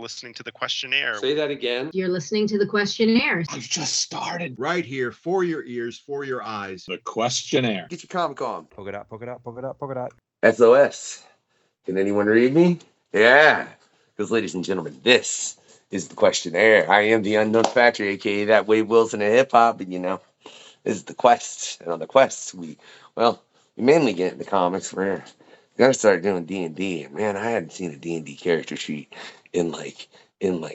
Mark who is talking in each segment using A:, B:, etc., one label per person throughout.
A: listening to the questionnaire.
B: Say that again.
C: You're listening to the questionnaire.
D: I've just started. Right here, for your ears, for your eyes.
E: The questionnaire.
B: Get your comic on.
F: Poke it out, poke it out, poke it out, poke it out.
B: SOS. Can anyone read me? Yeah. Because, ladies and gentlemen, this is the questionnaire. I am the unknown factor, aka that Wade Wilson of hip hop, and this is the quest. And on the quest, we mainly get into comics. We're gonna start doing D&D, and man, I hadn't seen a D&D character sheet in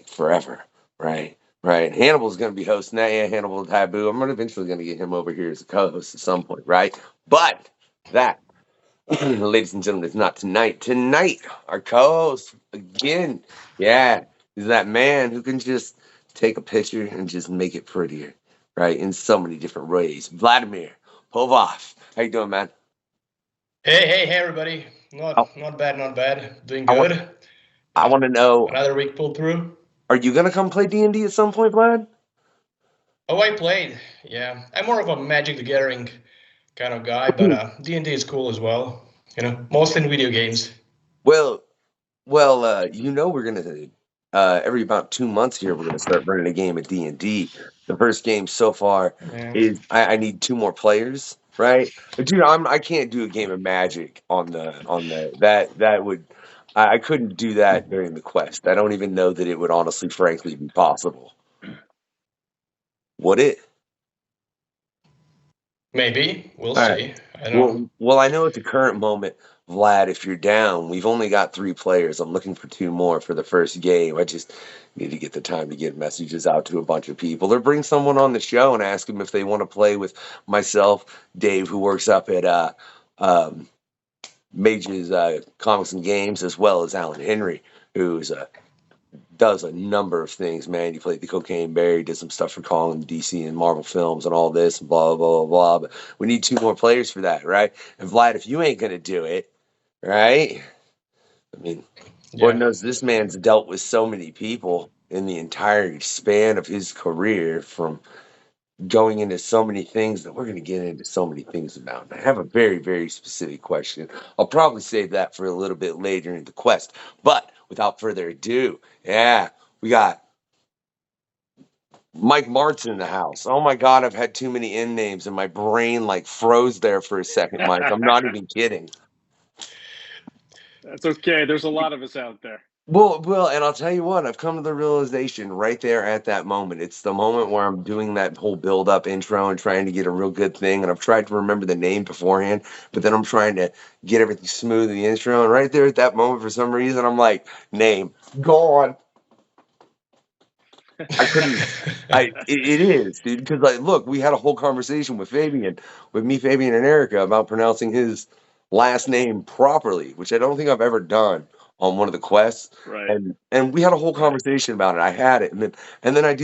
B: forever, right? Right. Hannibal's gonna be hosting that. Yeah, Hannibal Taboo. I'm eventually gonna get him over here as a co-host at some point, right? But that, ladies and gentlemen, it's not tonight. Tonight, our co-host again, is that man who can just take a picture and just make it prettier, right? In so many different ways. Vladimir Popov. How you doing, man?
G: Hey, everybody. Not bad. Doing good.
B: I want to know.
G: Another week pulled through.
B: Are you going to come play D&D at some point, Vlad?
G: Oh, I played. Yeah. I'm more of a Magic the Gathering kind of guy, but D&D is cool as well. Mostly in video games.
B: Well, we're going to, every about 2 months here, we're going to start running a game of D&D. The first game so far is I need 2 more players, right? But dude, I can't do a game of Magic on that would, I couldn't do that during the quest. I don't even know that it would honestly, frankly, be possible. Would it?
G: Maybe. We'll see. I don't know.
B: Well, I know at the current moment, Vlad, if you're down, we've only got 3 players. I'm looking for 2 more for the first game. I just need to get the time to get messages out to a bunch of people or bring someone on the show and ask them if they want to play with myself, Dave, who works up at Mage's Comics and Games, as well as Alan Henry, who does a number of things, man. He played the Cocaine Bear, he did some stuff for Colin, DC, and Marvel films and all this, and blah, blah, blah, blah. But we need 2 more players for that, right? And Vlad, if you ain't going to do it, right? I mean, Lord knows this man's dealt with so many people in the entire span of his career, from going into so many things that we're going to get into so many things about. And I have a very, very specific question. I'll probably save that for a little bit later in the quest. But without further ado, we got Mike Marts in the house. Oh my God, I've had too many end names and my brain froze there for a second, Mike. I'm not even kidding.
H: That's okay. There's a lot of us out there.
B: Well, and I'll tell you what, I've come to the realization right there at that moment. It's the moment where I'm doing that whole build-up intro and trying to get a real good thing, and I've tried to remember the name beforehand, but then I'm trying to get everything smooth in the intro, and right there at that moment, for some reason, I'm like, name, gone. I couldn't. It is, dude, because look, we had a whole conversation with me, Fabian, and Erica about pronouncing his last name properly, which I don't think I've ever done on one of the quests,
H: right?
B: And we had a whole conversation about it. I had it, and then I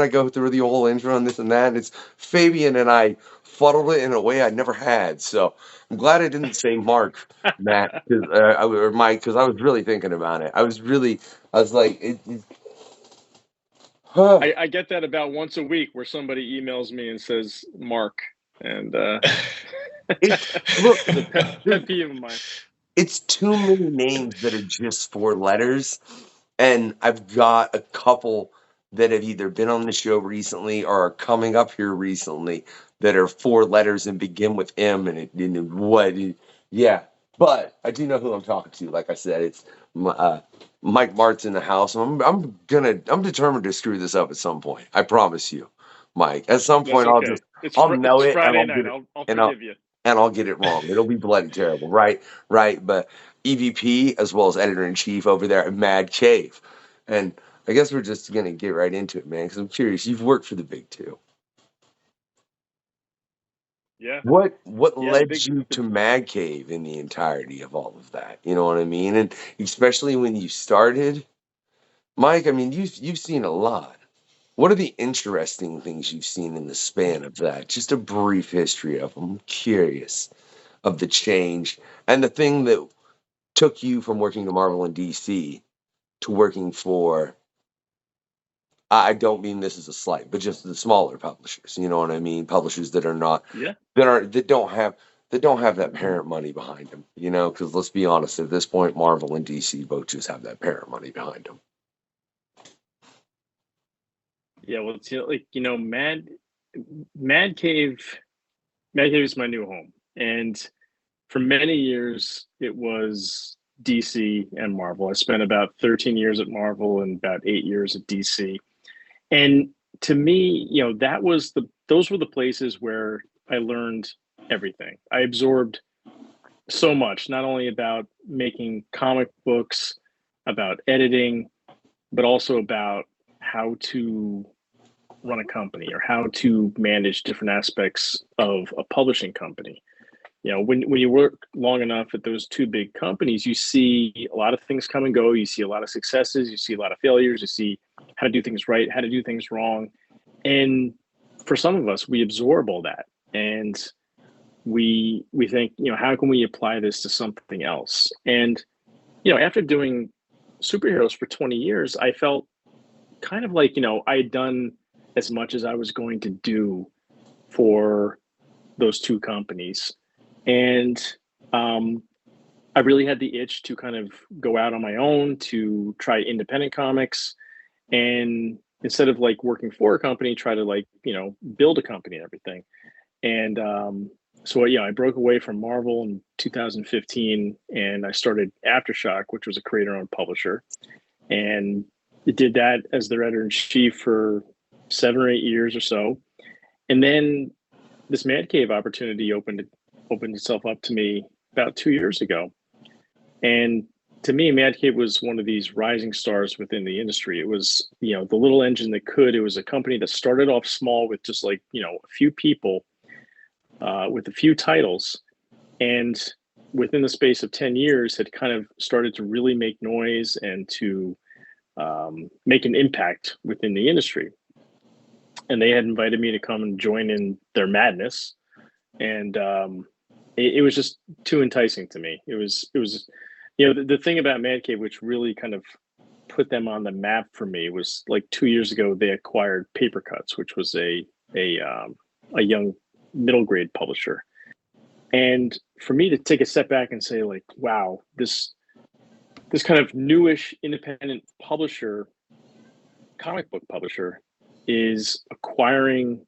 B: go through the whole intro and this and that, and it's Fabian and I fuddled it in a way I never had. So I'm glad I didn't say Mark, Matt, or Mike, because I was really thinking about it. I was like,
H: I get that about once a week, where somebody emails me and says Mark, and
B: look,
H: pet peeve of mine.
B: It's too many names that are just 4 letters, and I've got a couple that have either been on the show recently or are coming up here recently that are 4 letters and begin with M, but I do know who I'm talking to. Like I said, it's Mike Marts in the house. I'm determined to screw this up at some point. I promise you, Mike. At some point, I'll know it,
H: Friday
B: and
H: I'll forgive you.
B: And I'll get it wrong. It'll be bloody terrible, right? But EVP, as well as editor-in-chief over there at Mad Cave. And I guess we're just going to get right into it, man, because I'm curious. You've worked for the big 2.
H: Yeah.
B: What led you to Mad Cave in the entirety of all of that? You know what I mean? And especially when you started, Mike, I mean, you've seen a lot. What are the interesting things you've seen in the span of that? Just a brief history of them. I'm curious of the change and the thing that took you from working at Marvel and DC to working for, I don't mean this as a slight, but just the smaller publishers. You know what I mean? Publishers that are not, that don't have that parent money behind them. You know, because let's be honest, at this point, Marvel and DC both just have that parent money behind them.
H: Yeah, well, it's like, Mad Cave is my new home. And for many years, it was DC and Marvel. I spent about 13 years at Marvel and about 8 years at DC. And to me, those were the places where I learned everything. I absorbed so much, not only about making comic books, about editing, but also about how to run a company or how to manage different aspects of a publishing company. When you work long enough at those two big companies, you see a lot of things come and go. You see a lot of successes, you see a lot of failures, you see how to do things right, how to do things wrong. And for some of us, we absorb all that. And we think, how can we apply this to something else? And, after doing superheroes for 20 years, I felt kind of like, I had done as much as I was going to do for those two companies. And I really had the itch to kind of go out on my own, to try independent comics, and instead of like working for a company, try to build a company and everything. And so I broke away from Marvel in 2015, and I started Aftershock, which was a creator-owned publisher, and it did that as their editor-in-chief for 7 or 8 years or so. And then this Mad Cave opportunity opened itself up to me about 2 years ago. And to me, Mad Cave was one of these rising stars within the industry. It was, the little engine that could. It was a company that started off small with just a few people, with a few titles. And within the space of 10 years had kind of started to really make noise and to make an impact within the industry. And they had invited me to come and join in their madness. And it was just too enticing to me. It was the thing about Mad Cave, which really kind of put them on the map for me, was like 2 years ago they acquired Paper Cuts, which was a young middle grade publisher. And for me to take a step back and say, like, wow, this kind of newish independent publisher, comic book publisher, is acquiring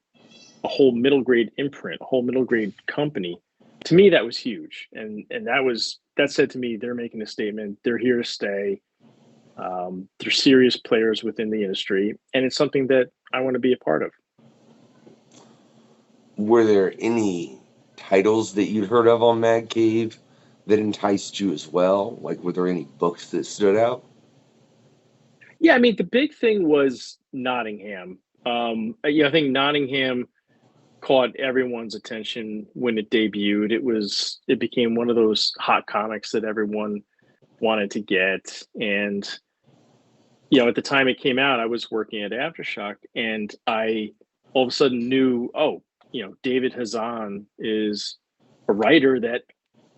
H: a whole middle grade imprint, a whole middle grade company. To me, that was huge. And that said to me, they're making a statement. They're here to stay. They're serious players within the industry. And it's something that I want to be a part of.
B: Were there any titles that you'd heard of on Mad Cave that enticed you as well? Like, were there any books that stood out?
H: Yeah, I mean, the big thing was Nottingham. I think Nottingham caught everyone's attention when it debuted. It became one of those hot comics that everyone wanted to get. And, at the time it came out, I was working at Aftershock, and I all of a sudden knew, David Hazan is a writer that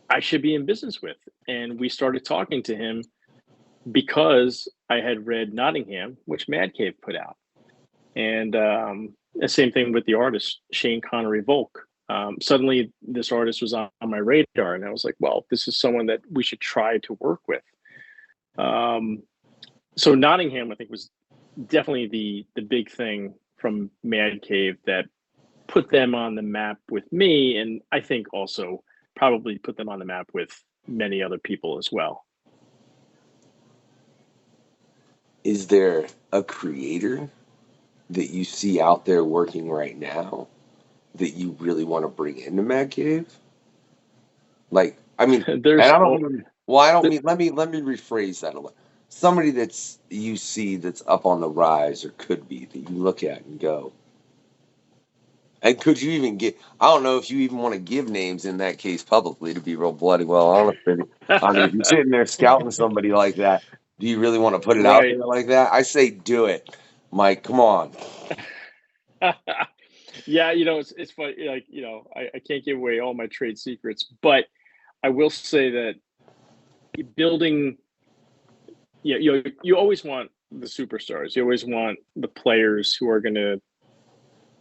H: I should be in business with. And we started talking to him because I had read Nottingham, which Mad Cave put out. And the same thing with the artist, Shane Connery Volk. Suddenly this artist was on my radar, and I was like, well, this is someone that we should try to work with. So Nottingham, I think, was definitely the big thing from Mad Cave that put them on the map with me, and I think also probably put them on the map with many other people as well.
B: Is there a creator that you see out there working right now that you really want to bring into Mad Cave? Like, I mean, let me rephrase that a little. Somebody that's you see that's up on the rise or could be that you look at and go, and could you even get, I don't know if you even want to give names in that case publicly, to be real bloody well honest with you. I mean, if you're sitting there scouting somebody like that, do you really want to put it out there like that? I say do it. Mike, come on.
H: Yeah, it's funny. Like, I can't give away all my trade secrets, but I will say that building, you always want the superstars. You always want the players who are going to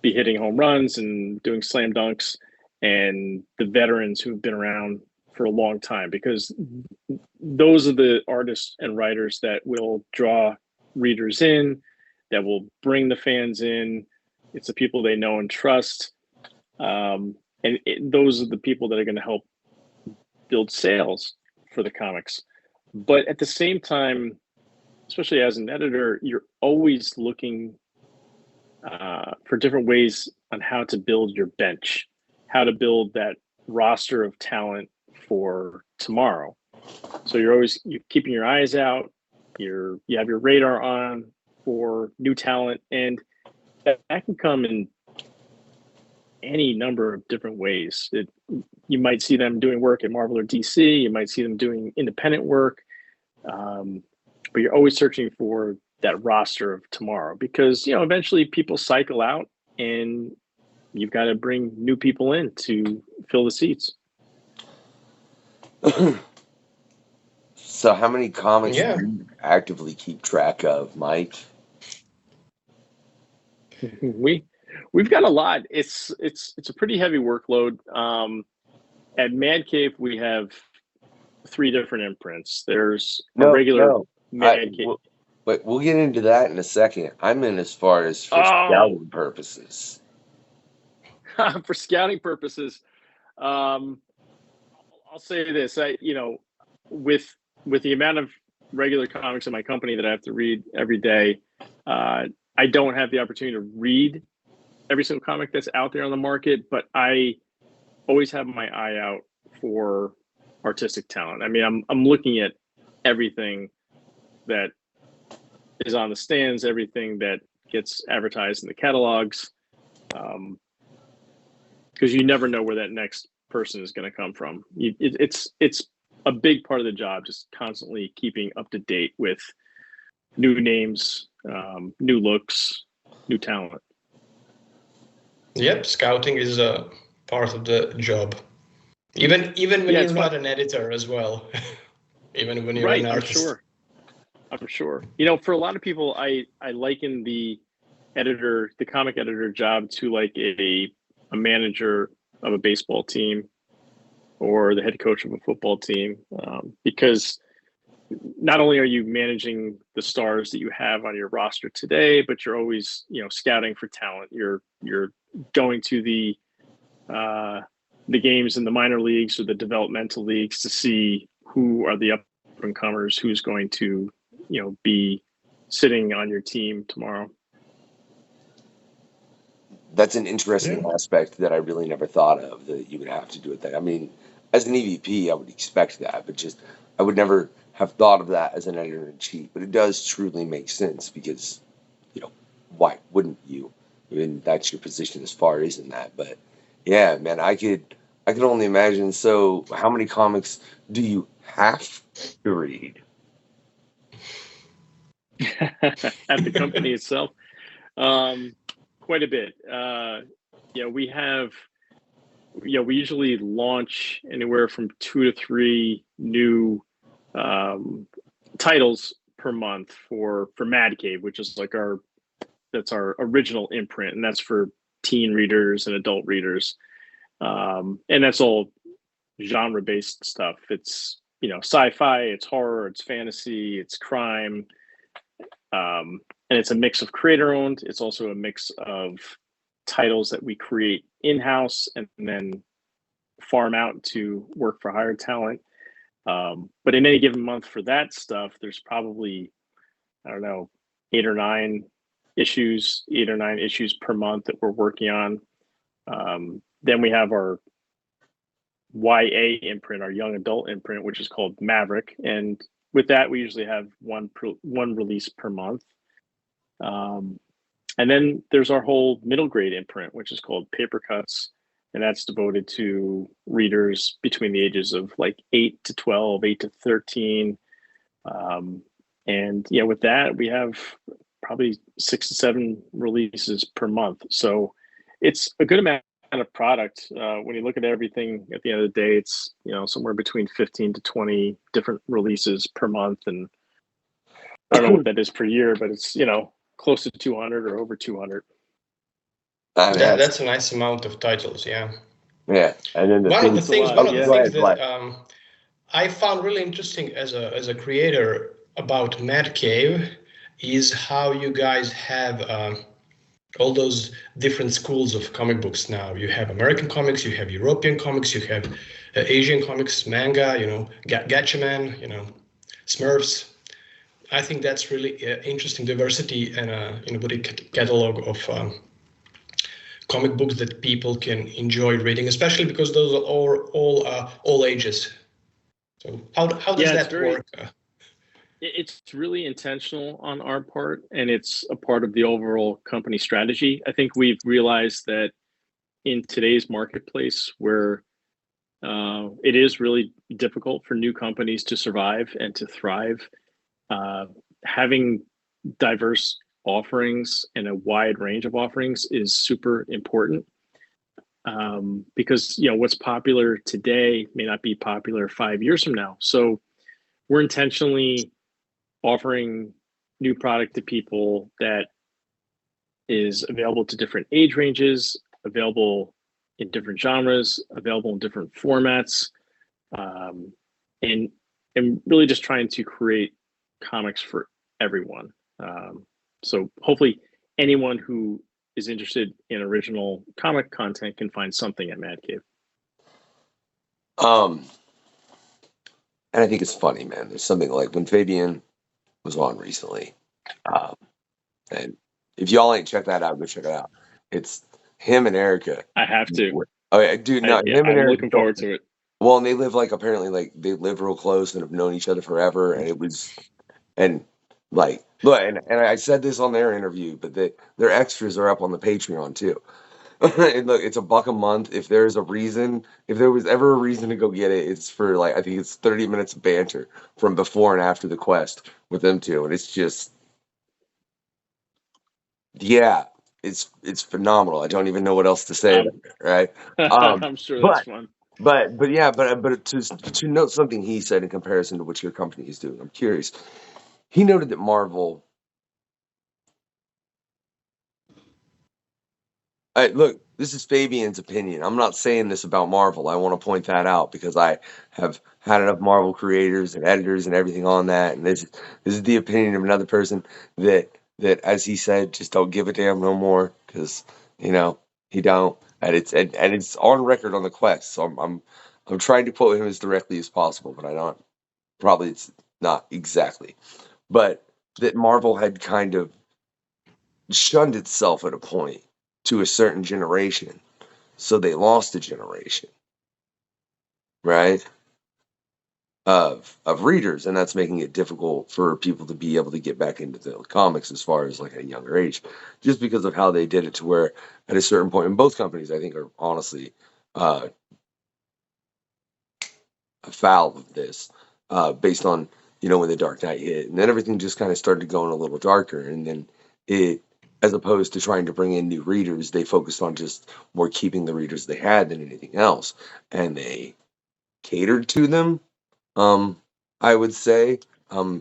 H: be hitting home runs and doing slam dunks, and the veterans who've been around for a long time, because those are the artists and writers that will draw readers in. that will bring the fans in. It's the people they know and trust. Those are the people that are going to help build sales for the comics. But at the same time, especially as an editor, you're always looking for different ways on how to build your bench, how to build that roster of talent for tomorrow. So you're keeping your eyes out. You have your radar on for new talent, and that can come in any number of different ways. You might see them doing work at Marvel or DC. You might see them doing independent work, but you're always searching for that roster of tomorrow, because eventually people cycle out, and you've got to bring new people in to fill the seats.
B: So how many comics do you actively keep track of, Mike?
H: We've got a lot. It's a pretty heavy workload. At Mad Cave, we have 3 different imprints. There's a regular Mad Cave.
B: But we'll get into that in a second. I'm in as far as for scouting purposes.
H: For scouting purposes, I'll say this: with the amount of regular comics in my company that I have to read every day, I don't have the opportunity to read every single comic that's out there on the market, but I always have my eye out for artistic talent. I mean, I'm looking at everything that is on the stands, everything that gets advertised in the catalogs, because you never know where that next person is going to come from. It's a big part of the job, just constantly keeping up to date with new names, new looks, new talent.
G: Yep, scouting is a part of the job. Even when you're not an editor as well. Even when you're an artist. I'm sure. For a lot of people, I liken the comic editor job to like a manager of a baseball team or the head coach of a football team, because not only are you managing the stars that you have on your roster today, but you're always scouting for talent. You're going to the games in the minor leagues or the developmental leagues to see who are the up and comers, who's going to be sitting on your team tomorrow.
B: That's an interesting aspect that I really never thought of, that you would have to do it that. I mean, as an EVP, I would expect that, but I would never have thought of that as an editor-in-chief. But it does truly make sense, because, why wouldn't you? I mean, that's your position as far as in that. But yeah, man, I could only imagine. So how many comics do you have to read?
H: At the company itself, quite a bit. We usually launch anywhere from 2 to 3 new titles per month for Mad Cave, which is like that's our original imprint, and that's for teen readers and adult readers, and that's all genre-based stuff. It's sci-fi, it's horror, it's fantasy, it's crime. And it's a mix of creator-owned. It's also a mix of titles that we create in-house and then farm out to work for hired talent. But in any given month for that stuff, there's probably, 8 or 9 issues per month that we're working on. Then we have our YA imprint, our young adult imprint, which is called Maverick, and with that, we usually have one release per month. And then there's our whole middle grade imprint, which is called Paper Cuts. And that's devoted to readers between the ages of like 8 to 12, 8 to 13. And with that, we have probably 6 to 7 releases per month. So it's a good amount of product. When you look at everything at the end of the day, it's somewhere between 15 to 20 different releases per month, and I don't know what that is per year, but it's close to 200 or over 200.
G: That's a nice amount of titles. Yeah,
B: and then
G: one of the things that I found really interesting as a creator about Mad Cave is how you guys have all those different schools of comic books now. You have American comics, you have European comics, you have Asian comics, manga, Gatchaman, Smurfs. I think that's really interesting diversity and a catalog of comic books that people can enjoy reading, especially because those are all ages. So how does that work?
H: It's really intentional on our part, and it's a part of the overall company strategy. I think we've realized that in today's marketplace, where it is really difficult for new companies to survive and to thrive, having diverse offerings and a wide range of offerings is super important. Because what's popular today may not be popular 5 years from now. So we're intentionally offering new product to people that is available to different age ranges, available in different genres, available in different formats, and really just trying to create comics for everyone. So hopefully anyone who is interested in original comic content can find something at Mad Cave.
B: And I think it's funny, man. There's something like when Fabian was on recently, and if y'all ain't checked that out, go check it out. It's him and Erica.
H: I have to.
B: Oh yeah, dude. No, him and
H: I'm
B: Erica.
H: looking forward to it.
B: Well, and they live apparently they live real close and have known each other forever, and look, and I said this on their interview, but their extras are up on the Patreon too. And look, it's $1 a month. If there was ever a reason to go get it, it's for I think it's 30 minutes of banter from before and after the quest with them two, and it's just, yeah, it's phenomenal. I don't even know what else to say, right?
H: I'm sure that's fun.
B: But to note something he said in comparison to what your company is doing, I'm curious. He noted that Marvel. Look, this is Fabian's opinion. I'm not saying this about Marvel. I want to point that out because I have had enough Marvel creators and editors and everything on that. And this is the opinion of another person that, as he said, just don't give a damn no more because he don't. And it's on record on the quest. So I'm trying to quote him as directly as possible, but I don't. Probably it's not exactly, but that Marvel had kind of shunned itself at a point to a certain generation, so they lost a generation, right, of readers, and that's making it difficult for people to be able to get back into the comics as far as at a younger age, just because of how they did it, to where at a certain point, and both companies I think are honestly afoul of this, based on when the Dark Knight hit, and then everything just kind of started going a little darker, and then as opposed to trying to bring in new readers, they focused on just more keeping the readers they had than anything else. And they catered to them, I would say, a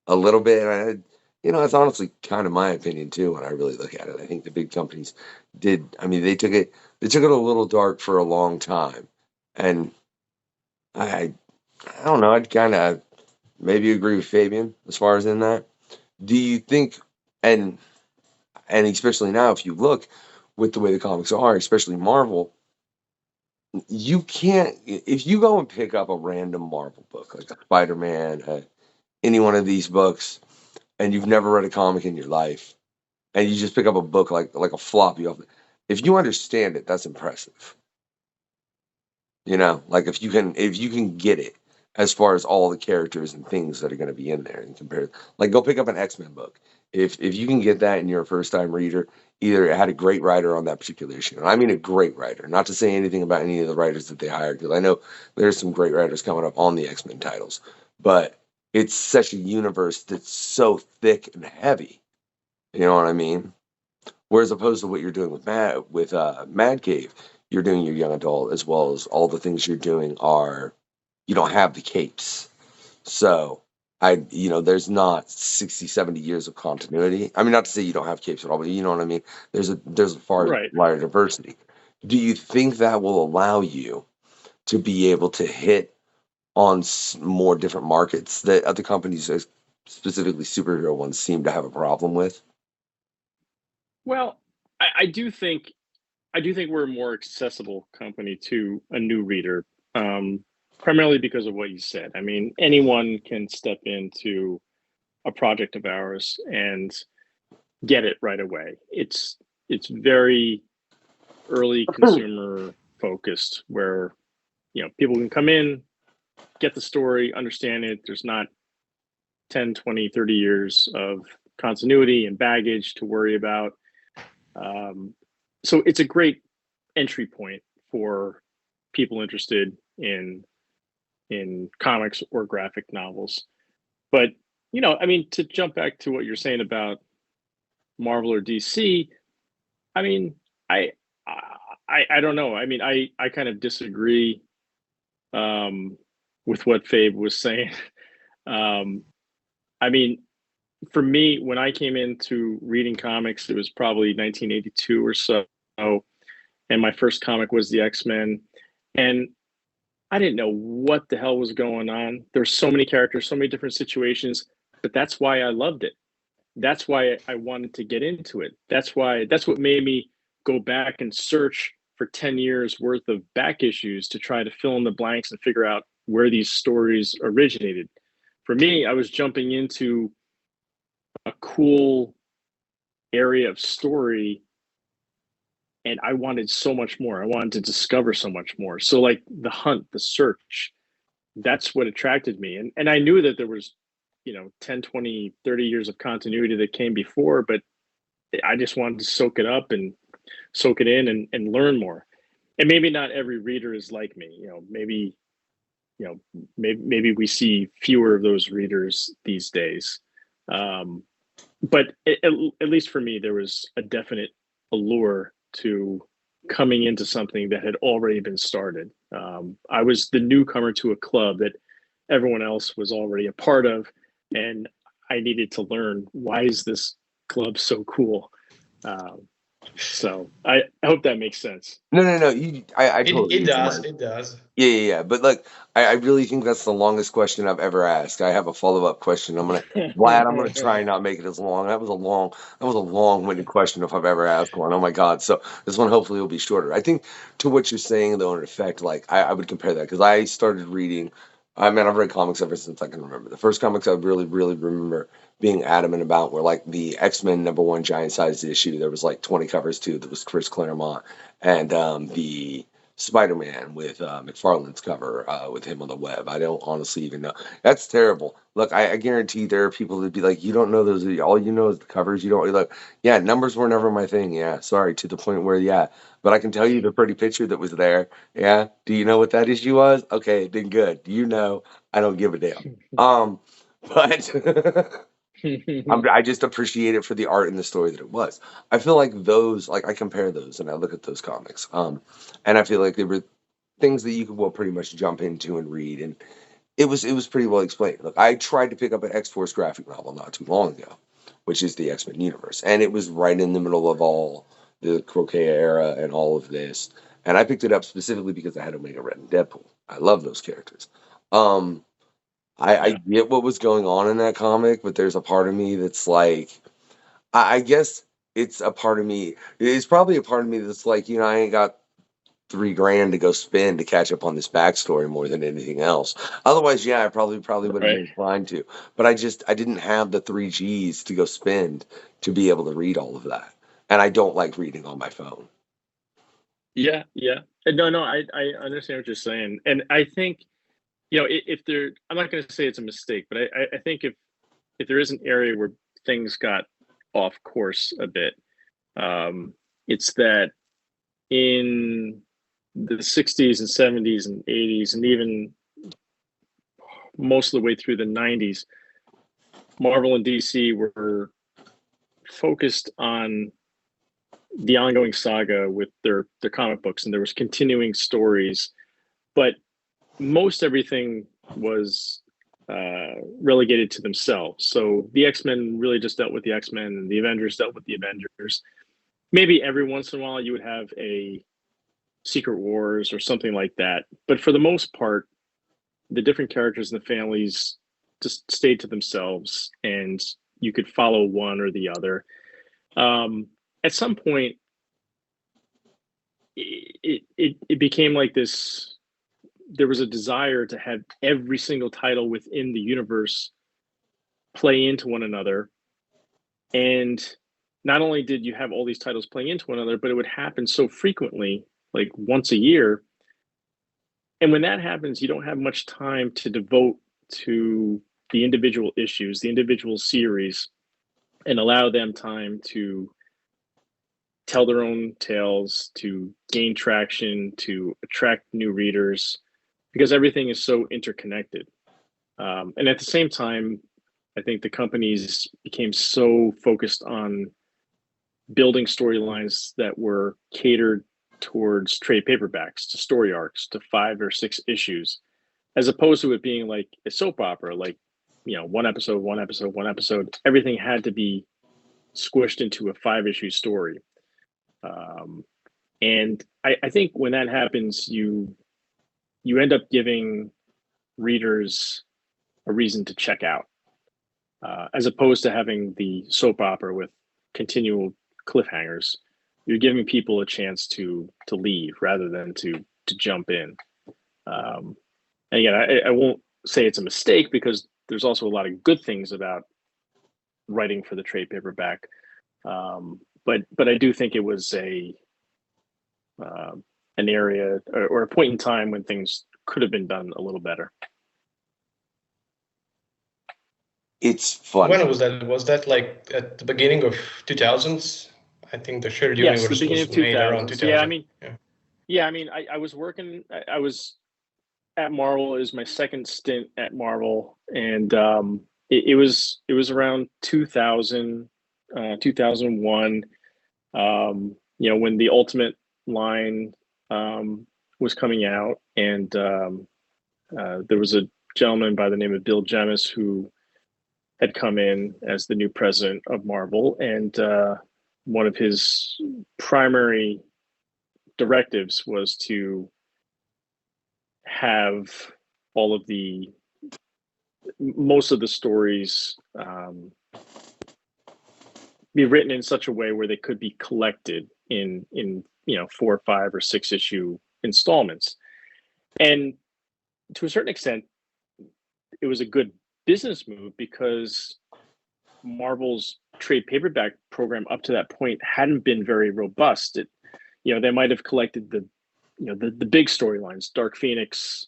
B: little bit. It's honestly kind of my opinion too when I really look at it. I think the big companies did. I mean, they took it a little dark for a long time. And I don't know, I'd kind of maybe agree with Fabian as far as in that. Do you think, and especially now, if you look with the way the comics are, especially Marvel, you can't, if you go and pick up a random Marvel book, like a Spider-Man, any one of these books, and you've never read a comic in your life, and you just pick up a book like a floppy off, if you understand it, that's impressive. If you can get it, as far as all the characters and things that are going to be in there, and compare, go pick up an X-Men book. If you can get that and you're a first-time reader, either it had a great writer on that particular issue, and I mean a great writer, not to say anything about any of the writers that they hired, because I know there's some great writers coming up on the X-Men titles, but it's such a universe that's so thick and heavy. You know what I mean? Whereas opposed to what you're doing with Mad Cave, you're doing your young adult, as well as all the things you're doing are, you don't have the capes. So there's not 60, 70 years of continuity. I mean, not to say you don't have capes at all, but you know what I mean? There's a far wider diversity. Do you think that will allow you to be able to hit on more different markets that other companies specifically superhero ones, seem to have a problem with.
H: Well, I do think we're a more accessible company to a new reader, primarily because of what you said. I mean, anyone can step into a project of ours and get it right away. It's very early consumer focused, where people can come in, get the story, understand it. There's not 10, 20, 30 years of continuity and baggage to worry about. So it's a great entry point for people interested in comics or graphic novels. But I mean, to jump back to what you're saying about Marvel or DC, I mean, I don't know. I mean, I kind of disagree with what Fabe was saying. I mean, for me, when I came into reading comics, it was probably 1982 or so, and my first comic was the X-Men, and I didn't know what the hell was going on. There were so many characters, so many different situations, but that's why I loved it. That's why I wanted to get into it. That's what made me go back and search for 10 years worth of back issues to try to fill in the blanks and figure out where these stories originated. For me, I was jumping into a cool area of story, and I wanted so much more. I wanted to discover so much more. So like the hunt, the search, that's what attracted me. And I knew that there was 10, 20, 30 years of continuity that came before, but I just wanted to soak it up and soak it in and learn more. And maybe not every reader is like me. Maybe we see fewer of those readers these days. But at least for me, there was a definite allure to coming into something that had already been started. I was the newcomer to a club that everyone else was already a part of, and I needed to learn, why is this club so cool? So I hope that makes sense.
B: No. I totally.
G: It does. It does.
B: Yeah. But like, I really think that's the longest question I've ever asked. I have a follow-up question. Vlad, I'm gonna try and not make it as long. That was a long-winded question if I've ever asked one. Oh my God. So this one hopefully will be shorter. I think to what you're saying though, in effect, like I would compare that, because I started reading. I mean, I've read comics ever since I can remember. The first comics I really remember being adamant about were like the X-Men #1 giant-sized issue. There was like 20 covers too. That was Chris Claremont, and the Spider-Man with McFarlane's cover with him on the web. I don't honestly even know. That's terrible. Look, I guarantee there are people that be like, you don't know those. All you know is the covers. You don't look. Yeah, numbers were never my thing. Yeah, sorry, to the point where but I can tell you the pretty picture that was there. Yeah, do you know what that issue was? Okay, then good. I don't give a damn. But. I just appreciate it for the art and the story that it was. I feel like those, like I compare those and I look at those comics, and I feel like they were things that you could pretty much jump into and read, and it was pretty well explained. Look, I tried to pick up an X-Force graphic novel not too long ago, which is the X-Men universe, and it was right in the middle of all the Croquet era and all of this, and I picked it up specifically because I had Omega Red and Deadpool. I love those characters. I get what was going on in that comic, but there's a part of me that's like, I guess it's a part of me. It's probably a part of me that's like, I ain't got $3,000 to go spend to catch up on this backstory more than anything else. Otherwise, I probably would have been inclined to. But I didn't have the 3 Gs to go spend to be able to read all of that. And I don't like reading on my phone.
H: Yeah. No, I understand what you're saying. And I think, if there, I'm not going to say it's a mistake, but I think if there is an area where things got off course a bit, it's that in the 60s and 70s and 80s, and even most of the way through the 90s, Marvel and DC were focused on the ongoing saga with their comic books, and there was continuing stories, but most everything was relegated to themselves. So the X-Men really just dealt with the X-Men, and the Avengers dealt with the Avengers. Maybe every once in a while you would have a Secret Wars or something like that. But for the most part, the different characters and the families just stayed to themselves, and you could follow one or the other. At some point, it became like this. There was a desire to have every single title within the universe play into one another. And not only did you have all these titles playing into one another, but it would happen so frequently, like once a year. And when that happens, you don't have much time to devote to the individual issues, the individual series, and allow them time to tell their own tales, to gain traction, to attract new readers, because everything is so interconnected. And at the same time, I think the companies became so focused on building storylines that were catered towards trade paperbacks, to story arcs, to 5 or 6 issues, as opposed to it being like a soap opera, like, you know, one episode. Everything had to be squished into a 5-issue story. And I think when that happens, you end up giving readers a reason to check out, as opposed to having the soap opera with continual cliffhangers. You're giving people a chance to leave rather than to jump in. And again, I won't say it's a mistake, because there's also a lot of good things about writing for the trade paperback. But I do think it was an area or a point in time when things could have been done a little better.
B: It's funny.
G: When was that? Was that like at the beginning of 2000s? I think the shared
H: Yes,
G: universe
H: the beginning
G: was
H: of
G: made around
H: 2000s.
G: 2000.
H: Yeah, I mean, I was working. I was at Marvel. It was my second stint at Marvel, and it was around 2000, 2001. You know, when the Ultimate line was coming out, and there was a gentleman by the name of Bill Jemas who had come in as the new president of Marvel, and one of his primary directives was to have most of the stories be written in such a way where they could be collected in 4 or 5 or 6 issue installments. And to a certain extent, it was a good business move, because Marvel's trade paperback program up to that point hadn't been very robust. They might have collected the big storylines, Dark Phoenix,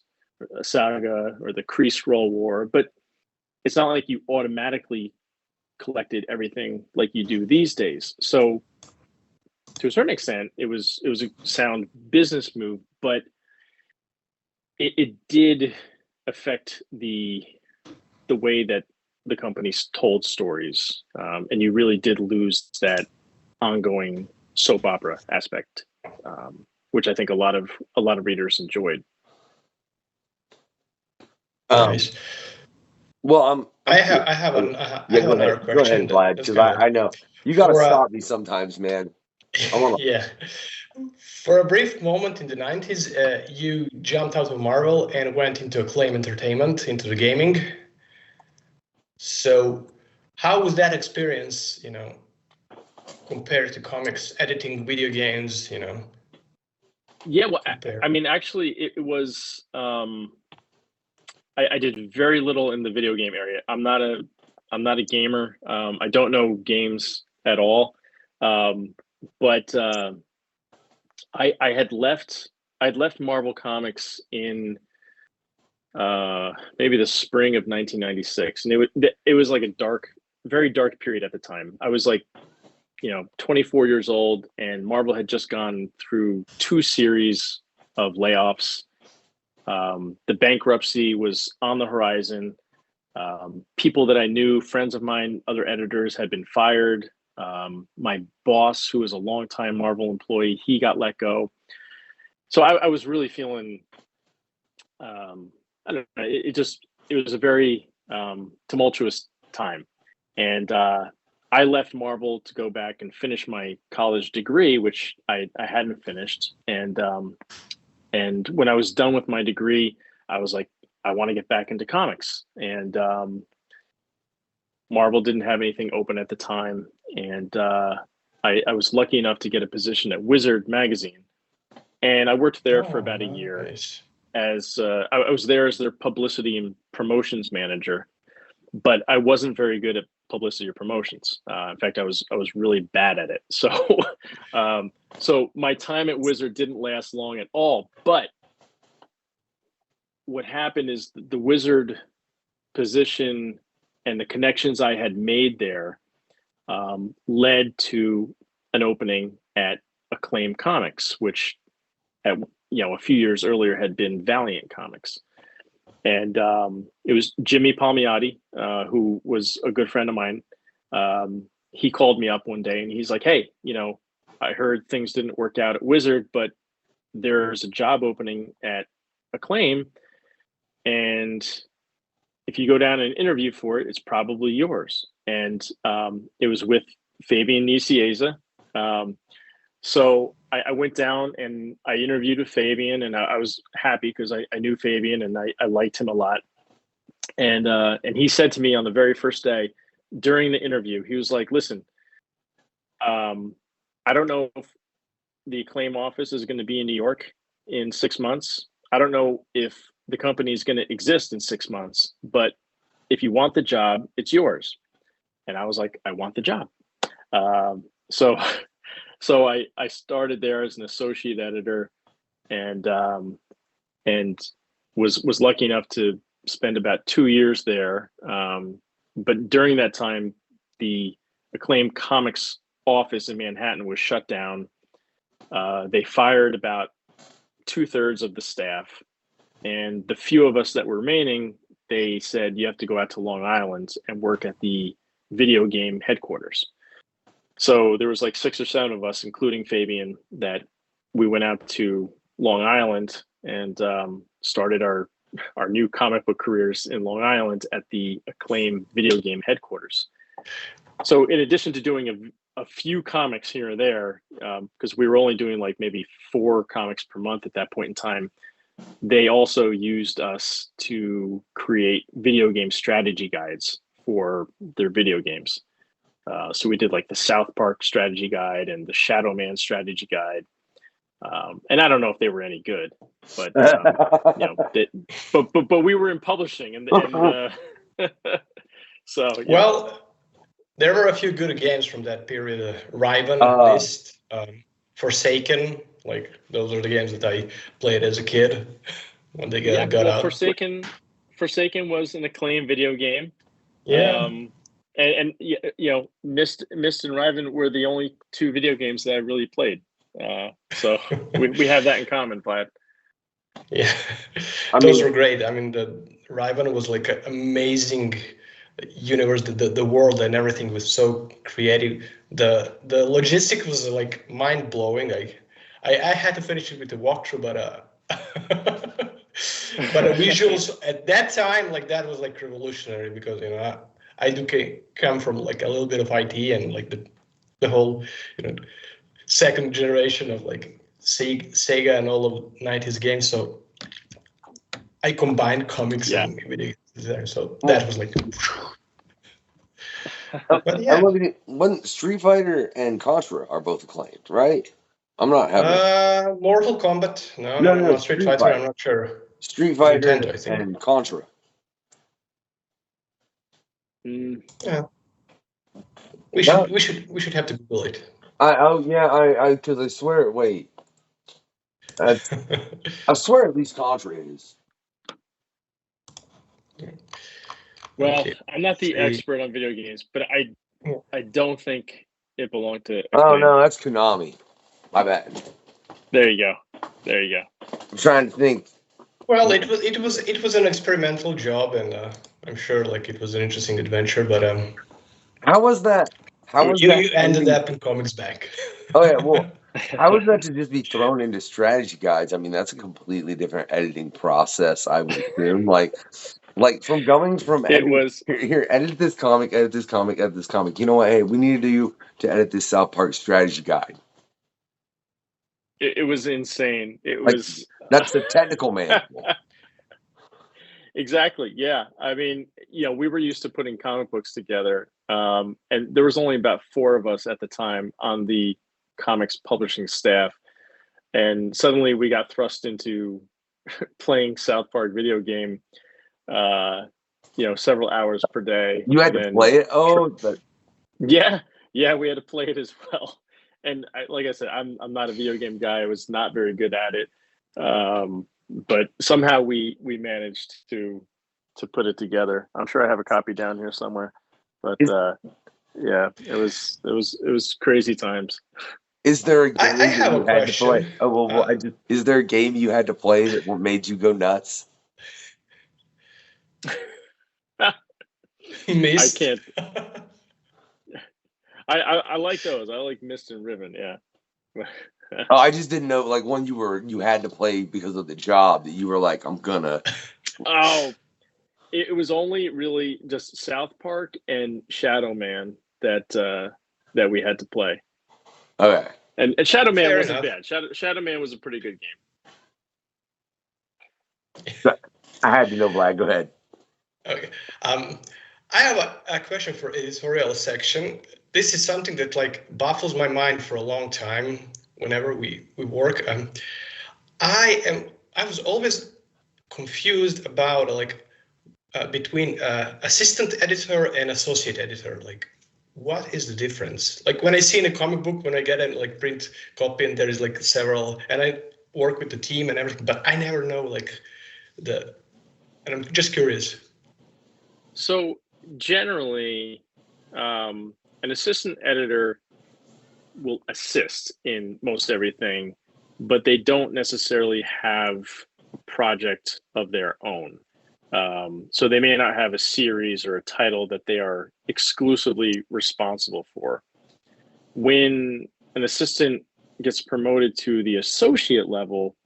H: Saga, or the Kree Skrull War, but it's not like you automatically collected everything like you do these days. So to a certain extent, it was a sound business move, but it did affect the way that the companies told stories, and you really did lose that ongoing soap opera aspect, which I think a lot of readers enjoyed.
G: Nice.
B: Well,
G: I have another question.
B: Go ahead, Vlad, because I know you got to stop me sometimes, man.
G: Yeah. For a brief moment in the 90s, you jumped out of Marvel and went into Acclaim Entertainment, into the gaming. So how was that experience, compared to comics, editing video games,
H: Yeah, well, I mean, actually, it was... I did very little in the video game area. I'm not a gamer. I don't know games at all. But I had left Marvel Comics in maybe the spring of 1996, and it was like a very dark period at the time. I was like, 24 years old, and Marvel had just gone through 2 series of layoffs. The bankruptcy was on the horizon. People that I knew, friends of mine, other editors, had been fired. My boss, who was a longtime Marvel employee, he got let go. So I was really feeling, I don't know, it was a very tumultuous time. And I left Marvel to go back and finish my college degree, which I hadn't finished. And when I was done with my degree, I was like, I want to get back into comics. And Marvel didn't have anything open at the time. And I was lucky enough to get a position at Wizard magazine. And I worked there for about a year.
G: Nice.
H: As I was there as their publicity and promotions manager, but I wasn't very good at publicity or promotions. In fact, I was really bad at it. So, so my time at Wizard didn't last long at all. But what happened is the Wizard position and the connections I had made there led to an opening at Acclaim Comics, which at a few years earlier had been Valiant Comics. And it was Jimmy Palmiotti, who was a good friend of mine. He called me up one day and he's like, hey, I heard things didn't work out at Wizard, but there's a job opening at Acclaim. And if you go down and interview for it, it's probably yours. And it was with Fabian Nicieza. So I went down and I interviewed with Fabian, and I was happy because I knew Fabian and I liked him a lot. And he said to me on the very first day during the interview, he was like, listen, I don't know if the Acclaim office is going to be in New York in 6 months. I don't know if the company is going to exist in 6 months, but if you want the job, it's yours. And I was like, I want the job. So I started there as an associate editor, and was lucky enough to spend about 2 years there. But during that time, the Acclaim Comics office in Manhattan was shut down. They fired about 2/3 of the staff, and the few of us that were remaining, they said you have to go out to Long Island and work at the video game headquarters. So there was like 6 or 7 of us, including Fabian, that we went out to Long Island and started our new comic book careers in Long Island at the Acclaim video game headquarters. So in addition to doing a few comics here and there, because we were only doing like maybe 4 comics per month at that point in time, they also used us to create video game strategy guides for their video games. So we did like the South Park strategy guide and the Shadow Man strategy guide. And I don't know if they were any good, but but we were in publishing, and so yeah.
G: Well, there were a few good games from that period. Riven, Mist, Forsaken. Like those are the games that I played as a kid when they got out.
H: Forsaken was an Acclaim video game.
G: Yeah.
H: And Mist and Riven were the only 2 video games that I really played. So we have that in common, Plaid.
G: Yeah, those were great. I mean, the Riven was like an amazing universe. The world and everything was so creative. The logistics was like mind blowing. I had to finish it with the walkthrough, but but the visuals at that time, like that was like revolutionary because I do come from like a little bit of IT and like the whole second generation of like Sega and all of 90s games. So I combined comics and video games there. So that was like. But yeah.
B: When Street Fighter and Contra are both acclaimed, right? I'm not having.
G: Mortal Kombat. No. Street Fighter. I'm not sure.
B: Street Fighter
G: Nintendo, I think.
B: and Contra.
G: Yeah. We should have to Google it.
B: Because I swear. Wait. I swear at least Contra is.
H: Well,
G: Okay.
H: I'm not the expert on video games, but I don't think it belonged to.
B: Oh no, that's Konami. My bad.
H: There you go.
B: I'm trying to think.
G: Well, it was an experimental job, and I'm sure like it was an interesting adventure. But
B: How was that?
G: you ended up in Comics Bank.
B: Oh yeah, well, how was that to just be thrown into strategy guides? I mean, that's a completely different editing process, I would assume. Like from going from
H: It was
B: here, edit this comic. You know what? Hey, we need you to edit this South Park strategy guide.
H: it was insane. It
B: Like,
H: was
B: That's the technical manual.
H: Exactly. Yeah. I mean, we were used to putting comic books together. And there was only about 4 of us at the time on the comics publishing staff. And suddenly we got thrust into playing South Park video game, several hours per day.
B: You had to play it? Oh, but
H: yeah. Yeah, we had to play it as well. And like I said, I'm not a video game guy. I was not very good at it. But somehow we managed to put it together. I'm sure I have a copy down here somewhere. But yeah, it was crazy times.
B: is there a game
G: I have
B: that
G: a
B: you had to play?
G: question.
B: Oh well, is there a game you had to play that made you go nuts?
G: He missed.
H: I can't. I like those. I like Mist and Riven. Yeah.
B: Oh, I just didn't know, like, one you had to play because of the job that you were like, I'm gonna.
H: Oh, it was only really just South Park and Shadow Man that we had to play.
B: Okay.
H: And Shadow Man
G: Fair
H: wasn't
G: enough.
H: bad. Shadow Man was a pretty good game.
B: I had to know, Vlad. Go ahead.
G: Okay. I have a question for editorial section. This is something that like baffles my mind for a long time whenever we work. I was always confused about between assistant editor and associate editor. Like, what is the difference? Like when I see in a comic book, when I get a like print copy and there is like several, and I work with the team and everything, but I never know and I'm just curious.
H: So generally, an assistant editor will assist in most everything, but they don't necessarily have a project of their own. So they may not have a series or a title that they are exclusively responsible for. When an assistant gets promoted to the associate level,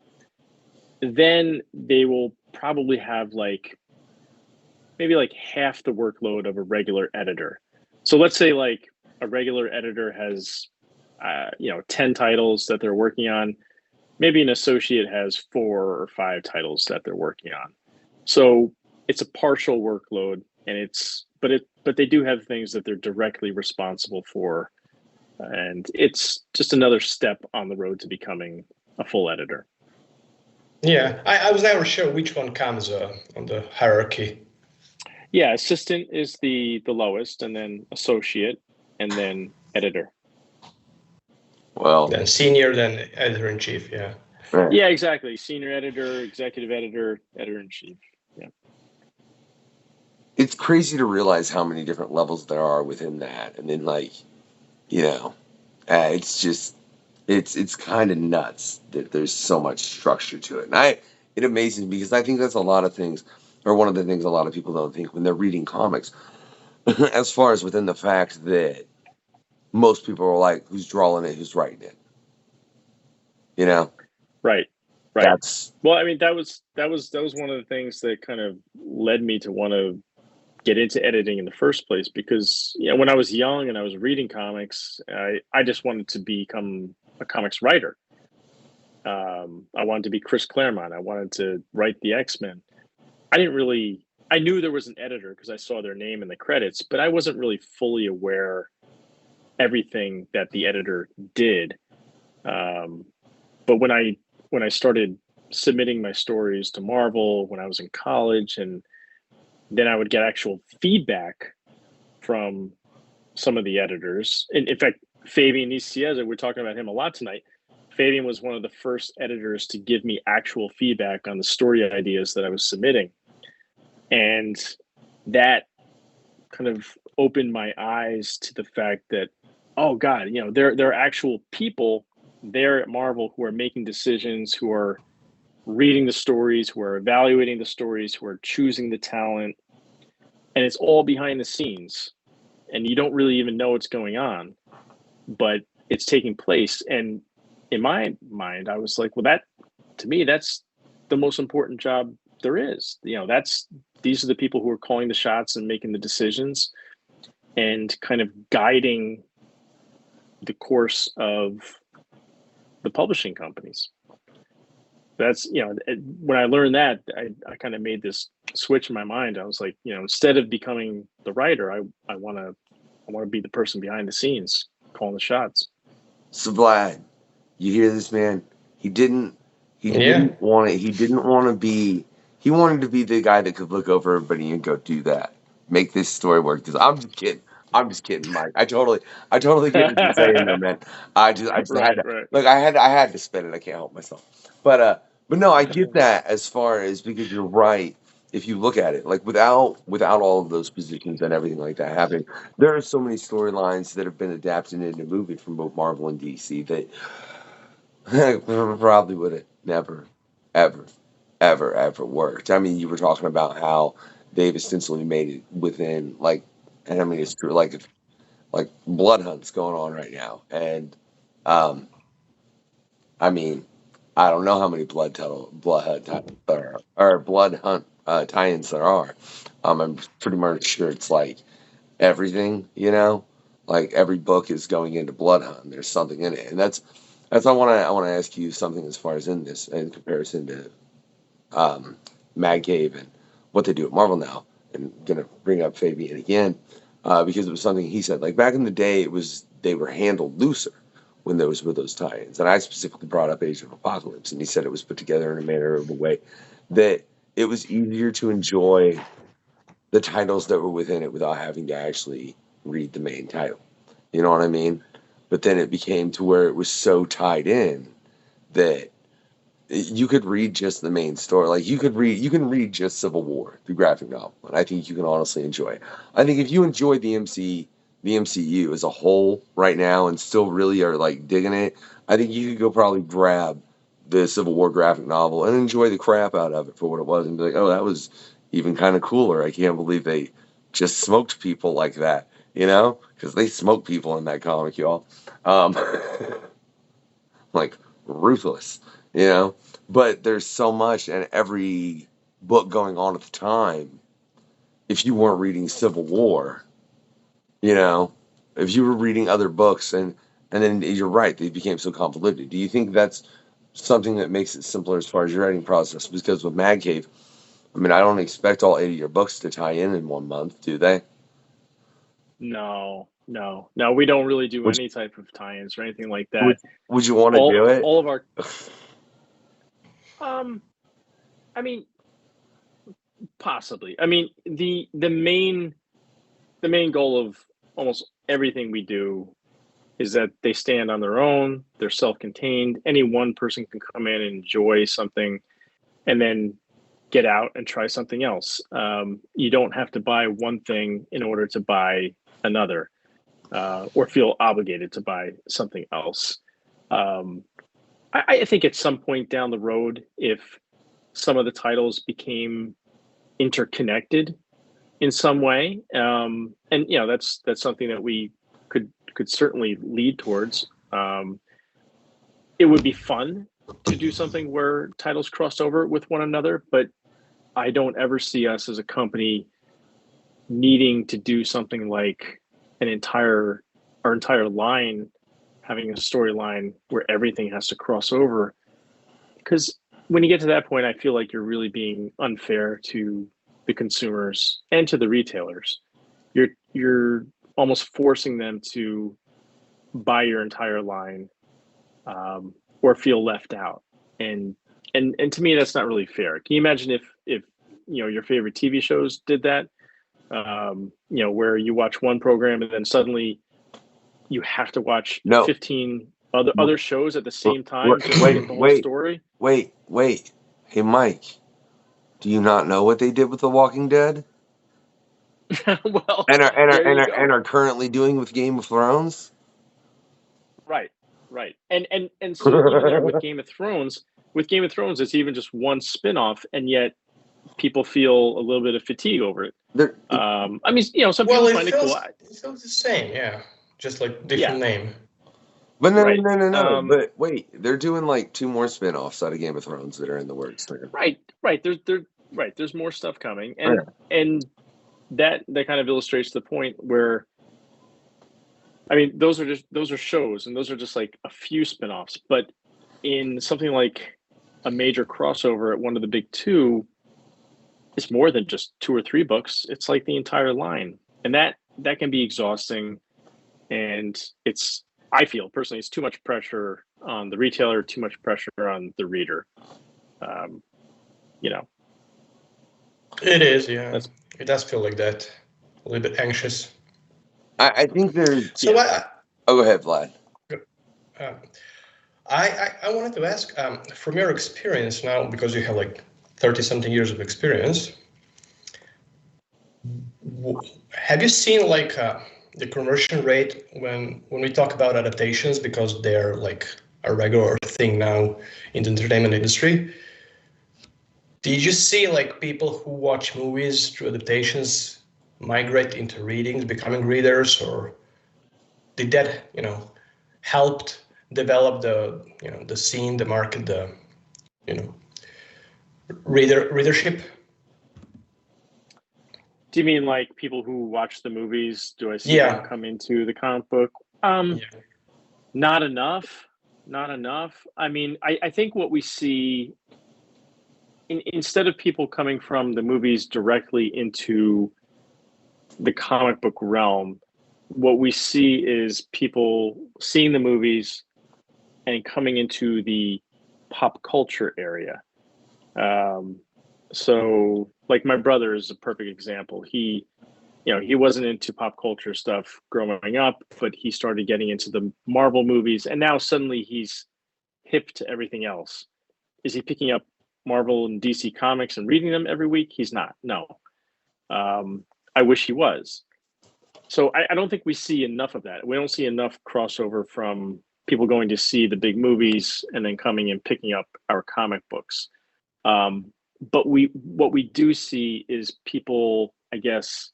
H: then they will probably have maybe half the workload of a regular editor. So let's say like a regular editor has 10 titles that they're working on. Maybe an associate has 4 or 5 titles that they're working on. So it's a partial workload, and but they do have things that they're directly responsible for, and it's just another step on the road to becoming a full editor.
G: Yeah, I was never sure which one comes on the hierarchy.
H: Yeah, assistant is the lowest, and then associate, and then editor.
B: Well,
G: Then senior, then editor in chief. Yeah.
B: right.
H: Yeah, exactly. Senior editor, executive editor, editor in chief. Yeah.
B: It's crazy to realize how many different levels there are within that, and then it's just it's kind of nuts that there's so much structure to it, and it amazes me because I think that's a lot of things, or one of the things a lot of people don't think when they're reading comics, as far as within the fact that most people are like, who's drawing it, who's writing it,
H: Right.
B: That's
H: Well, I mean, that was one of the things that kind of led me to want to get into editing in the first place, because when I was young and I was reading comics, I just wanted to become a comics writer. I wanted to be Chris Claremont. I wanted to write the X-Men. I knew there was an editor because I saw their name in the credits, but I wasn't really fully aware everything that the editor did. But when I started submitting my stories to Marvel when I was in college, and then I would get actual feedback from some of the editors. And in fact, Fabian Nicieza, we're talking about him a lot tonight. Fabian was one of the first editors to give me actual feedback on the story ideas that I was submitting. And that kind of opened my eyes to the fact that, oh God, there are actual people there at Marvel who are making decisions, who are reading the stories, who are evaluating the stories, who are choosing the talent, and it's all behind the scenes, and you don't really even know what's going on, but it's taking place. And in my mind, I was like, well, to me, that's the most important job there is. These are the people who are calling the shots and making the decisions and kind of guiding the course of the publishing companies. that's, when I learned that, I kind of made this switch in my mind. I was like, instead of becoming the writer, I want to be the person behind the scenes calling the shots.
B: So Vlad, you hear this, man? He didn't want it. He didn't want to be. He wanted to be the guy that could look over everybody and go do that, make this story work. Because I'm just kidding. I'm just kidding, Mike. I totally get what you're saying, though, man. I just had to.
H: Right.
B: Look, I had to spin it. I can't help myself. But no, I get that as far as, because you're right. If you look at it, like without all of those positions and everything like that happening, there are so many storylines that have been adapted into movie from both Marvel and DC that probably would have never, ever worked. I mean, you were talking about how they've essentially made it within, like, and I mean, it's true, like blood hunts going on right now, and I mean, I don't know how many blood hunt tie-ins there are. I'm pretty much sure it's like everything, like every book is going into blood hunt. There's something in it, and that's I want to ask you something as far as in this, in comparison to Mad Cave and what they do at Marvel now. And I'm gonna bring up Fabian again because it was something he said. Like back in the day, they were handled looser when there were those tie-ins. And I specifically brought up Age of Apocalypse, and he said it was put together in a manner of a way that it was easier to enjoy the titles that were within it without having to actually read the main title. You know what I mean? But then it became to where it was so tied in that you could read just the main story. Like you can read just Civil War, the graphic novel, and I think you can honestly enjoy it. I think if you enjoy the MCU as a whole right now and still really are like digging it, I think you could go probably grab the Civil War graphic novel and enjoy the crap out of it for what it was and be like, oh, that was even kind of cooler. I can't believe they just smoked people like that, because they smoked people in that comic, y'all. Like ruthless, But there's so much, and every book going on at the time, if you weren't reading Civil War, if you were reading other books, and then you're right, they became so convoluted. Do you think that's something that makes it simpler as far as your writing process? Because with Mad Cave, I mean, I don't expect all 80 of your books to tie in 1 month, do they?
H: No, we don't really do any type of tie-ins or anything like that.
B: Would you want to do it?
H: All of our, I mean, possibly. I mean, the main goal of almost everything we do is that they stand on their own. They're self-contained. Any one person can come in and enjoy something, and then get out and try something else. You don't have to buy one thing in order to buy another, or feel obligated to buy something else. I think at some point down the road, if some of the titles became interconnected in some way, and that's something that we could certainly lead towards. It would be fun to do something where titles crossed over with one another, but I don't ever see us as a company needing to do something like our entire line having a storyline where everything has to cross over. Because when you get to that point, I feel like you're really being unfair to the consumers and to the retailers. You're almost forcing them to buy your entire line, or feel left out. And to me, that's not really fair. Can you imagine if your favorite TV shows did that? Where you watch one program and then suddenly you have to watch 15 other shows at the same time to get the whole story.
B: Wait. Hey, Mike, do you not know what they did with The Walking Dead?
H: Well,
B: and are currently doing with Game of Thrones?
H: Right. And so even there with Game of Thrones, it's even just one spin-off, and yet people feel a little bit of fatigue over it. I mean, some people find it cool.
G: It feels the same, yeah. Just like different name.
B: But no. But wait, they're doing like 2 more spin-offs out of Game of Thrones that are in the works.
H: Right. There's more stuff coming, and that kind of illustrates the point where, I mean, those are shows, and those are just like a few spin-offs. But in something like a major crossover at one of the big two, it's more than just 2 or 3 books. It's like the entire line, and that can be exhausting. And I feel personally, it's too much pressure on the retailer, too much pressure on the reader.
G: It is, yeah. It does feel like that. A little bit anxious.
B: I think there's.
G: So
B: go ahead, Vlad.
G: I wanted to ask, from your experience now, because you have like 30-something years of experience, have you seen like the conversion rate when we talk about adaptations, because they're like a regular thing now in the entertainment industry? Did you see like people who watch movies through adaptations migrate into readings, becoming readers, or did that, helped develop the scene, the market, the readership?
H: Do you mean like people who watch the movies? Do I see them come into the comic book? Not enough. I mean, I think what we see, instead of people coming from the movies directly into the comic book realm, what we see is people seeing the movies and coming into the pop culture area. So like my brother is a perfect example. He wasn't into pop culture stuff growing up, but he started getting into the Marvel movies, and now suddenly he's hip to everything else. Is he picking up Marvel and DC comics and reading them every week? He's not. No. I wish he was. So I don't think we see enough of that. We don't see enough crossover from people going to see the big movies and then coming and picking up our comic books. But what we do see is people, I guess,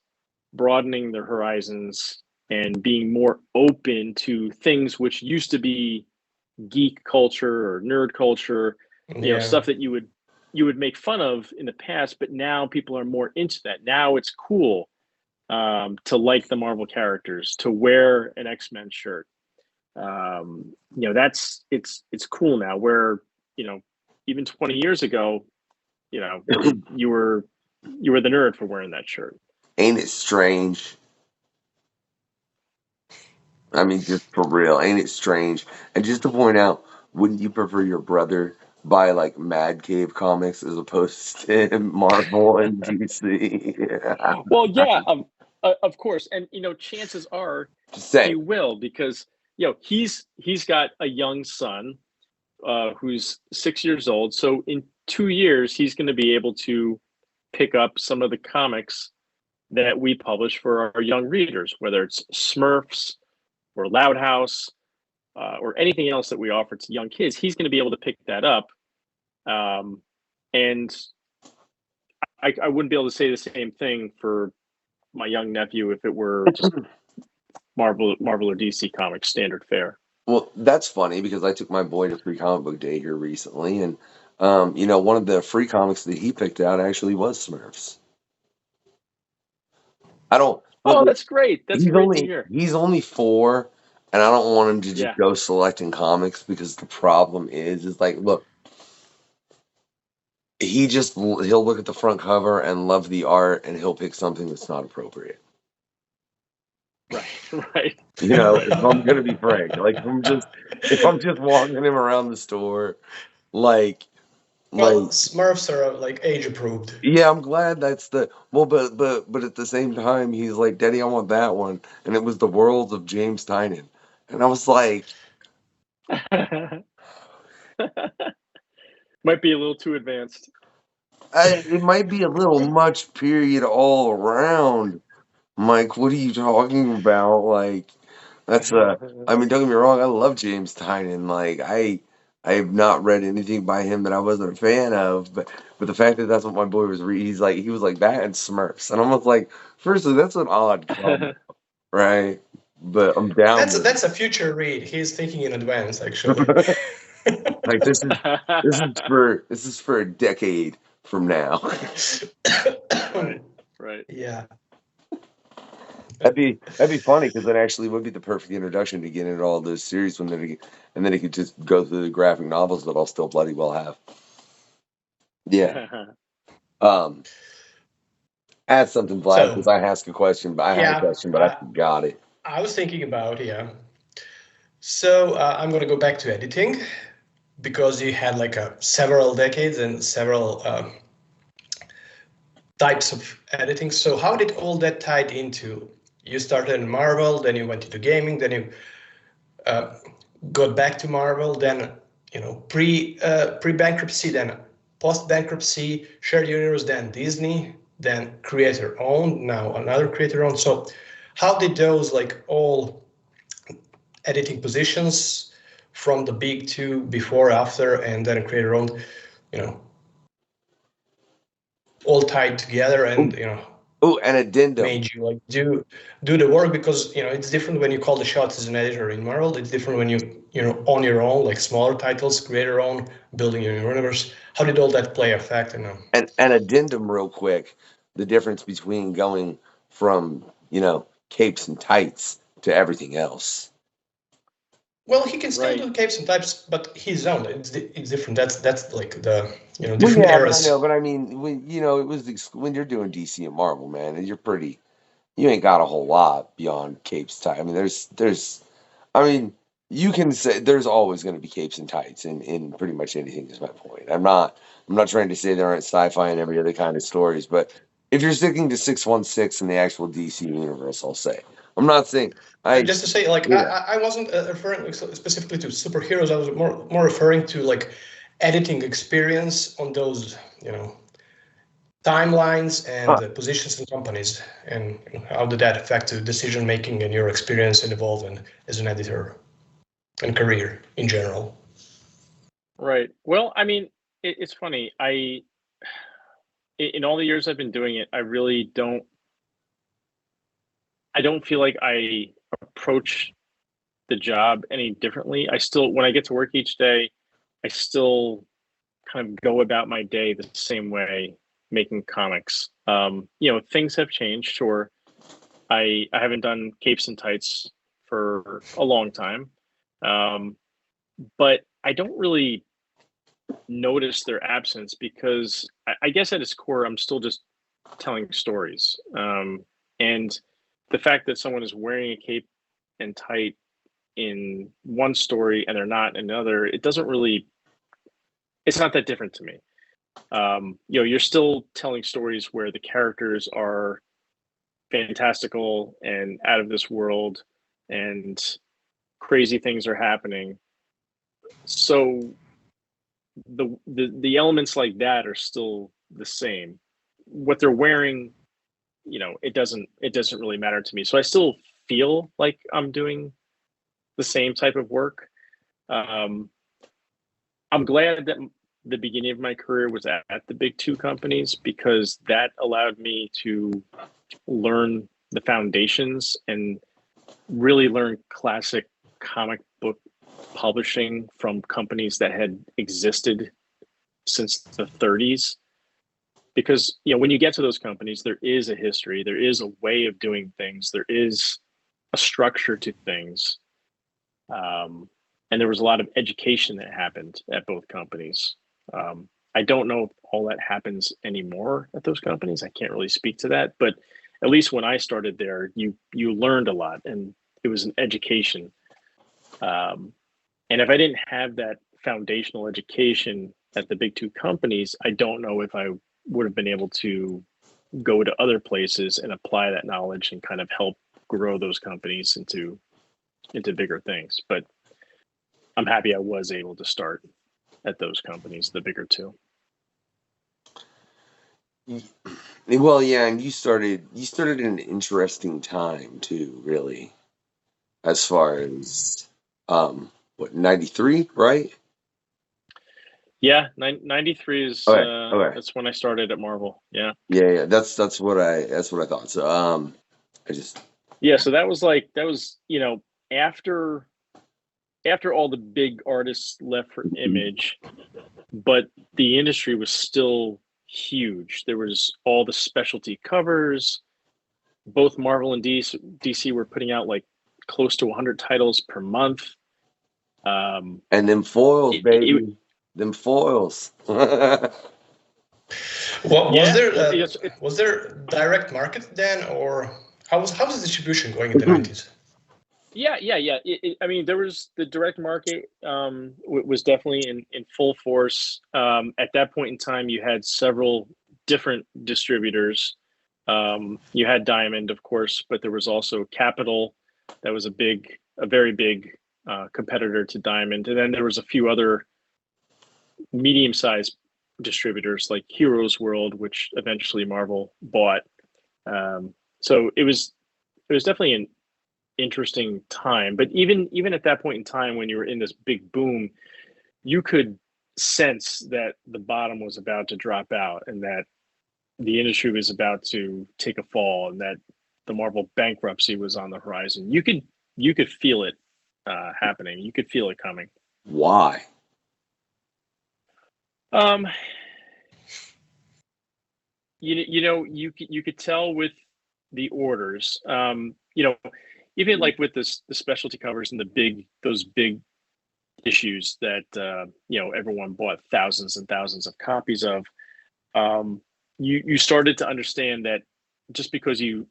H: broadening their horizons and being more open to things which used to be geek culture or nerd culture, stuff that you would make fun of in the past, but now people are more into that. Now it's cool to like the Marvel characters, to wear an X-Men shirt. It's cool now, where even 20 years ago, you were the nerd for wearing that shirt.
B: Ain't it strange? I mean, just for real, ain't it strange? And just to point out, wouldn't you prefer your brother buy like Mad Cave comics as opposed to Marvel and DC? Yeah.
H: Well, yeah, of course, and chances are he will, because he's got a young son who's 6 years old. So in 2 years, he's going to be able to pick up some of the comics that we publish for our young readers, whether it's Smurfs or Loud House or anything else that we offer to young kids. He's going to be able to pick that up. And I wouldn't be able to say the same thing for my young nephew if it were just Marvel or DC Comics standard fare.
B: Well, that's funny because I took my boy to Free Comic Book Day here recently, and one of the free comics that he picked out actually was Smurfs.
H: That's great. That's great to hear.
B: He's only 4, and I don't want him to just go selecting comics, because the problem is like, look, he'll look at the front cover and love the art, and he'll pick something that's not appropriate.
H: Right.
B: If I'm gonna be frank, like if I'm just walking him around the store,
G: Smurfs are like age approved.
B: Yeah, I'm glad that's but at the same time, he's like, Daddy, I want that one, and it was the Worlds of James Tynion, and I was like,
H: might be a little too advanced.
B: It might be a little much. Period. All around, Mike. What are you talking about? Like, that's I mean, don't get me wrong. I love James Tynion. Like, I have not read anything by him that I wasn't a fan of, but the fact that that's what my boy was reading, he was like that and Smurfs, and I'm almost like, firstly, that's an odd combo, right? But I'm down.
G: That's a future read. He's thinking in advance, actually.
B: Like this is for a decade from now.
H: Right.
G: Yeah.
B: That'd be funny, because that actually would be the perfect introduction to get into all those series, and then he could just go through the graphic novels that I'll still bloody well have. Yeah. Add something, Vlad, because I asked a question, but I had a question, but I forgot it.
G: I was thinking about, So I'm going to go back to editing because you had like several decades and several types of editing. So how did all that tied into? You started in Marvel, then you went into gaming, then you got back to Marvel, then pre bankruptcy, then post bankruptcy, shared universe, then Disney, then creator owned, now another creator owned. So how did those like all editing positions from the big two before, after, and then creator owned, all tied together and
B: an addendum
G: made you like do the work? Because it's different when you call the shots as an editor in Marvel. It's different when you on your own, like smaller titles, creator own, building your universe. How did all that play a factor now?
B: An addendum real quick, the difference between going from capes and tights to everything else.
G: Well, he can still do capes and types, but his own. It's different. That's like the different eras.
B: I know, but I mean, when it was when you're doing DC and Marvel, man, and you ain't got a whole lot beyond capes tights. I mean, you can say there's always going to be capes and tights in pretty much anything. Is my point. I'm not trying to say there aren't sci-fi and every other kind of stories, but if you're sticking to 616 in the actual DC universe, I'll say. I'm not saying
G: just to say, like, I wasn't referring specifically to superheroes. I was more referring to like editing experience on those, timelines and positions in companies, and how did that affect the decision making and your experience and involvement as an editor and career in general?
H: Right. Well, I mean, it's funny. In all the years I've been doing it, I really don't feel like I approach the job any differently. When I get to work each day, I still kind of go about my day the same way, making comics. Things have changed. Sure. I haven't done capes and tights for a long time. But I don't really notice their absence because I guess at its core, I'm still just telling stories. And the fact that someone is wearing a cape and tight in one story and they're not in another, it's not that different to me. You're still telling stories where the characters are fantastical and out of this world and crazy things are happening. So the elements like that are still the same. What they're wearing, it doesn't really matter to me. So I still feel like I'm doing the same type of work. I'm glad that the beginning of my career was at the big two companies because that allowed me to learn the foundations and really learn classic comic book publishing from companies that had existed since the 30s. Because when you get to those companies, there is a history, there is a way of doing things, there is a structure to things, and there was a lot of education that happened at both companies. I don't know if all that happens anymore at those companies. I can't really speak to that, but at least when I started there, you learned a lot, and it was an education. And if I didn't have that foundational education at the big two companies, I don't know if I would have been able to go to other places and apply that knowledge and kind of help grow those companies into bigger things. But I'm happy I was able to start at those companies, the bigger two.
B: Well, yeah, and you started at an interesting time too, really, as far as 93, right?
H: Yeah, 93 is
B: okay.
H: That's when I started at Marvel. Yeah.
B: Yeah, that's what I thought. So
H: so that was after all the big artists left for Image, but the industry was still huge. There was all the specialty covers. Both Marvel and DC were putting out like close to 100 titles per month.
B: And them foils, baby. Them foils.
G: Well,
H: Yeah,
G: was there direct market then, or how was the distribution going in the 90s?
H: Yeah. I mean, there was the direct market was definitely in full force. At that point in time, you had several different distributors. You had Diamond, of course, but there was also Capital. That was a very big competitor to Diamond. And then there was a few other medium-sized distributors like Heroes World, which eventually Marvel bought. So it was definitely an interesting time. But even at that point in time, when you were in this big boom, you could sense that the bottom was about to drop out and that the industry was about to take a fall and that the Marvel bankruptcy was on the horizon. You could feel it happening. You could feel it coming.
B: Why?
H: You could tell with the orders. Even like with the specialty covers and those big issues that everyone bought thousands and thousands of copies of. You started to understand that just because you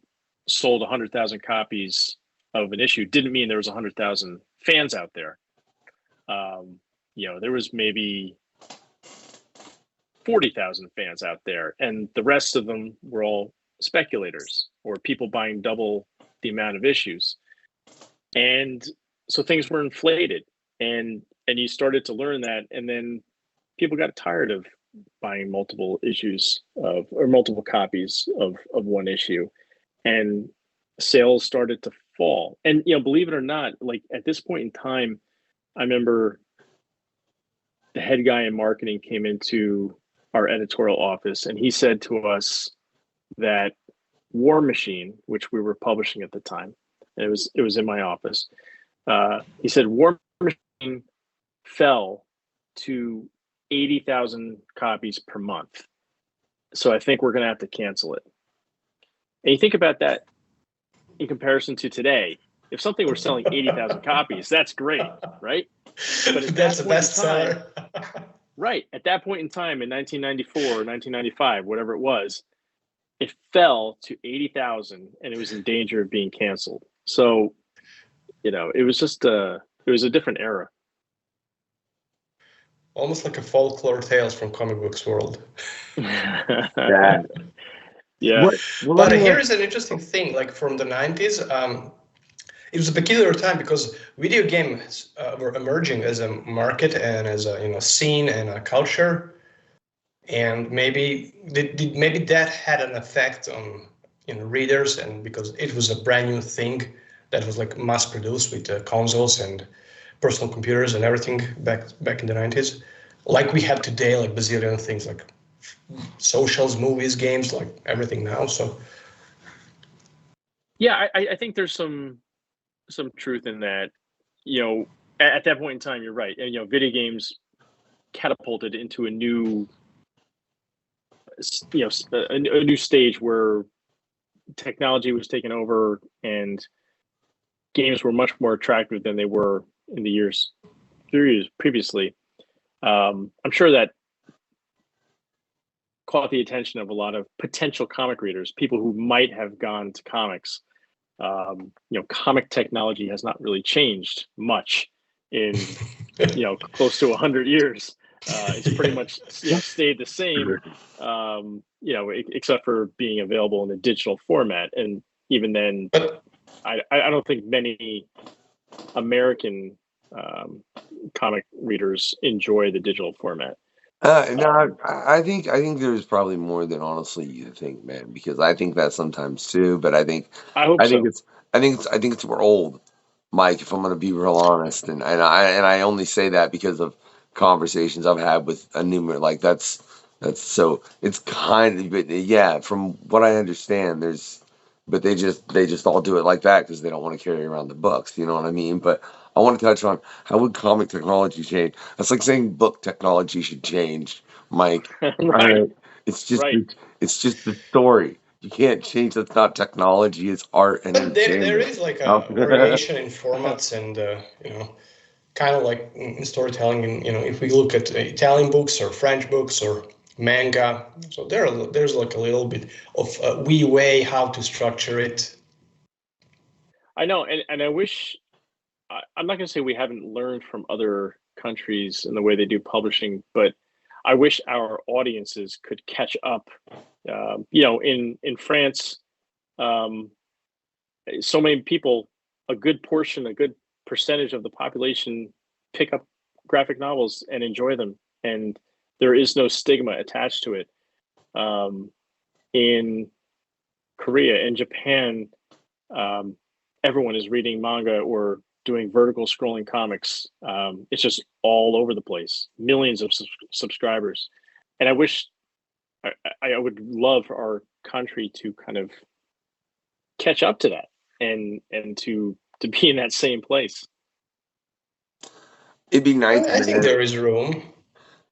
H: sold 100,000 copies of an issue didn't mean there was 100,000 fans out there. There was maybe 40,000 fans out there, and the rest of them were all speculators or people buying double the amount of issues. And so things were inflated, and you started to learn that, and then people got tired of buying multiple issues or multiple copies of one issue, and sales started to fall. And believe it or not, like at this point in time, I remember the head guy in marketing came into our editorial office and he said to us that War Machine, which we were publishing at the time, and it was in my office, he said War Machine fell to 80,000 copies per month. So I think we're going to have to cancel it. And you think about that in comparison to today. If something were selling 80,000 copies, that's great, right? But
G: that's the best seller.
H: Right. At that point in time, in 1994 or 1995, whatever it was, it fell to 80,000 and it was in danger of being canceled. So, it was just it was a different era.
G: Almost like a folklore tales from comic books world.
H: Yeah.
G: But here is an interesting thing, like from the 90s, it was a peculiar time because video games were emerging as a market and as a scene and a culture, and maybe that had an effect on readers, and because it was a brand new thing that was like mass produced with consoles and personal computers and everything back in the 90s, like we have today, like bazillion things like socials, movies, games, like everything now. So
H: yeah, I think there's some truth in that. At that point in time, you're right. And video games catapulted into a new stage where technology was taken over and games were much more attractive than they were in the years previously. I'm sure that caught the attention of a lot of potential comic readers, people who might have gone to comics. Comic technology has not really changed much in close to 100 years. It's pretty much stayed the same, except for being available in a digital format. And even then, I don't think many American comic readers enjoy the digital format.
B: No, I think there's probably more than honestly you think, man. Because I think that sometimes too. But I think we're old, Mike. If I'm going to be real honest, and I only say that because of conversations I've had with a numerous, like that's so it's kind of, but yeah, from what I understand, but they just all do it like that because they don't want to carry around the books. You know what I mean? But I want to touch on how would comic technology change? That's like saying book technology should change, Mike.
H: Right.
B: It's just the story. You can't change. That's not technology. It's art and
G: but there is like a variation in formats and kind of like in storytelling. And if we look at Italian books or French books or manga. So there's like a little bit of a wee way how to structure it.
H: I know, and I wish, I'm not going to say we haven't learned from other countries in the way they do publishing, but I wish our audiences could catch up. In France, so many people, a good percentage of the population pick up graphic novels and enjoy them, and there is no stigma attached to it. In Korea and Japan, everyone is reading manga or doing vertical scrolling comics. It's just all over the place, millions of subscribers. And I wish, I would love for our country to kind of catch up to that and to be in that same place.
B: It'd be nice.
G: I think there is room.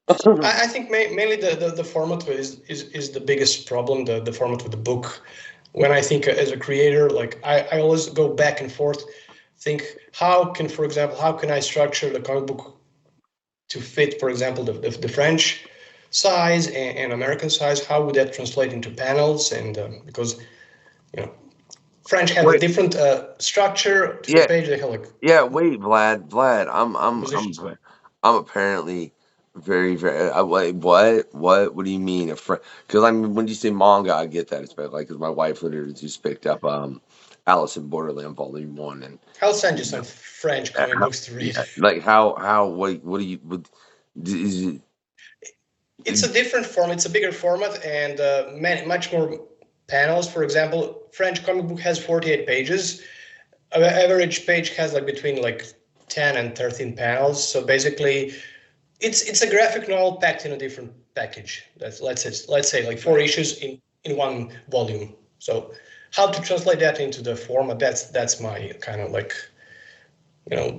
G: I think mainly the format is the biggest problem, the format with the book. When I think as a creator, like I always go back and forth, think for example, how can I structure the comic book to fit, for example, the French size and American size? How would that translate into panels? And because, French have a different structure to the page. They have like
B: Vlad, I'm apparently very, what do you mean because when you say manga, I get that. It's better, like, because my wife literally just picked up Alice in Borderland Volume 1, and
G: I'll send you some French comic books to read.
B: Like what do you is it?
G: It's a different format. It's a bigger format and much more panels. For example, French comic book has 48 pages. Average page has like between like 10 and 13 panels. So basically, it's a graphic novel packed in a different package. Let's say like 4 issues in one volume. So how to translate that into the format? That's my kind of like,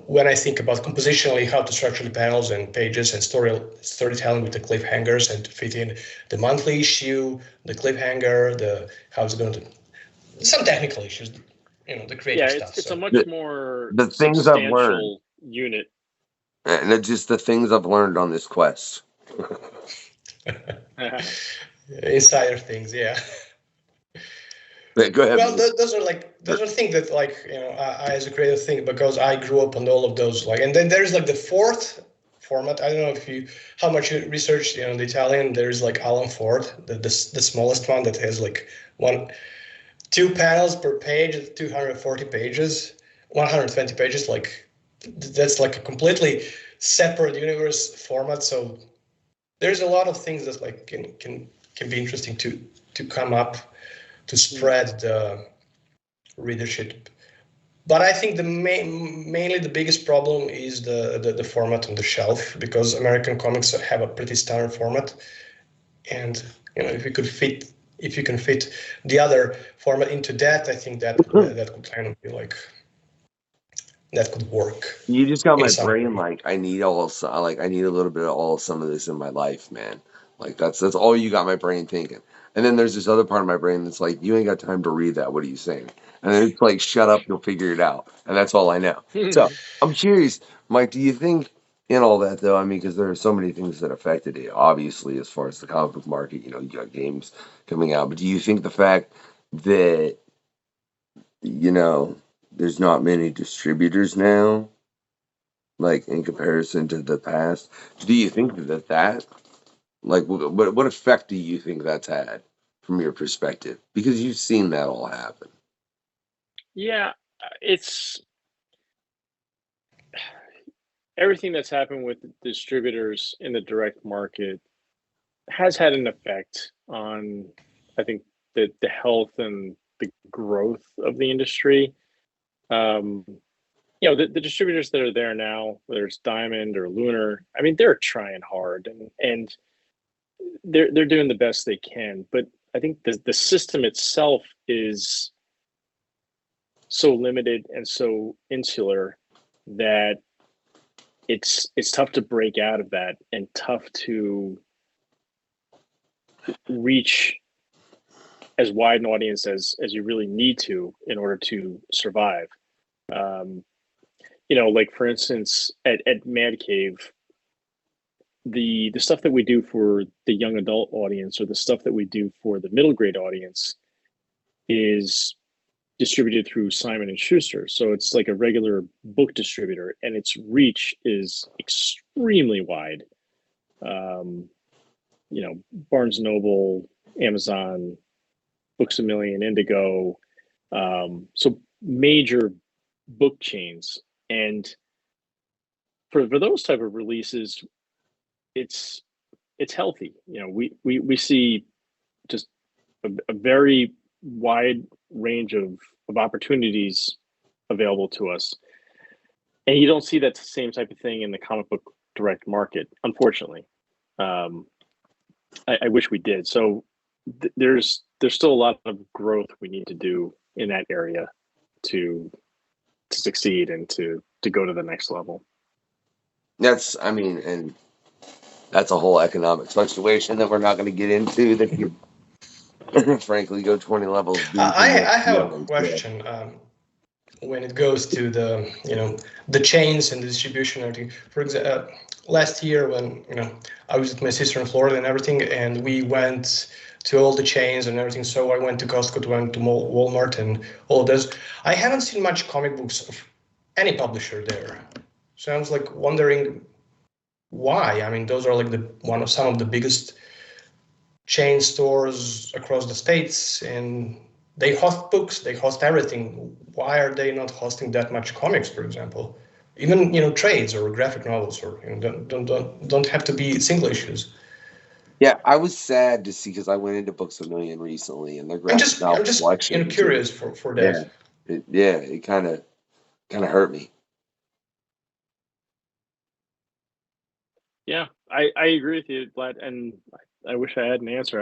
G: when I think about compositionally how to structure the panels and pages and storytelling with the cliffhangers and to fit in the monthly issue, the cliffhanger, how it's going to, some technical issues, the creative stuff.
H: It's a much more
B: the things I've learned
H: substantial unit.
B: And it's just the things I've learned on this quest.
G: Insider things, yeah.
B: Go ahead.
G: Well, those are things that I as a creator think, because I grew up on all of those. And then there's like the fourth format. I don't know how much you researched the Italian. There's like Alan Ford, the smallest one that has like 2 panels per page, 240 pages, 120 pages. Like that's like a completely separate universe format. So there's a lot of things that like can be interesting to come up to spread the readership. But I think mainly the biggest problem is the format on the shelf, because American comics have a pretty standard format, and if you can fit the other format into that, I think that could kind of be like, that could work.
B: You just got my brain like I need a little bit of some of this in my life, man. Like that's all you got my brain thinking. And then there's this other part of my brain that's like, you ain't got time to read that. What are you saying? And then it's like, shut up, you'll figure it out. And that's all I know. So I'm curious, Mike, do you think in all that, though, I mean, because there are so many things that affected it, obviously, as far as the comic book market, you got games coming out. But do you think the fact that, there's not many distributors now, like in comparison to the past, do you think that like, what effect do you think that's had from your perspective? Because you've seen that all happen.
H: Yeah, it's everything that's happened with distributors in the direct market has had an effect on, I think, the health and the growth of the industry. The distributors that are there now, whether it's Diamond or Lunar, I mean, they're trying hard and they're doing the best they can. But I think the system itself is so limited and so insular that it's tough to break out of that and tough to reach as wide an audience as you really need to in order to survive. Like for instance, at Mad Cave, the stuff that we do for the young adult audience or the stuff that we do for the middle grade audience is distributed through Simon and Schuster. So it's like a regular book distributor, and its reach is extremely wide. Barnes and Noble, Amazon, Books A Million, Indigo, so major book chains. And for those type of releases, it's healthy. We see just a very wide range of opportunities available to us, and you don't see that same type of thing in the comic book direct market, unfortunately. I wish we did. So there's still a lot of growth we need to do in that area to succeed and to go to the next level.
B: That's a whole economic situation that we're not going to get into. That you, frankly, go 20 levels.
G: I have a question. When it goes to the chains and the distribution and everything. For example, last year when I was with my sister in Florida and everything, and we went to all the chains and everything. So I went to Costco, went to Walmart, and all of those. I haven't seen much comic books of any publisher there. So I was like wondering why. I mean, those are like some of the biggest chain stores across the states, and they host books, they host everything. Why are they not hosting that much comics, for example? Even trades or graphic novels, or don't have to be single issues.
B: Yeah, I was sad to see because I went into Books A Million recently, and their graphic novel
G: I'm just
B: collection.
G: Curious for that.
B: It kind of hurt me.
H: Yeah, I agree with you, Vlad, and I wish I had an answer.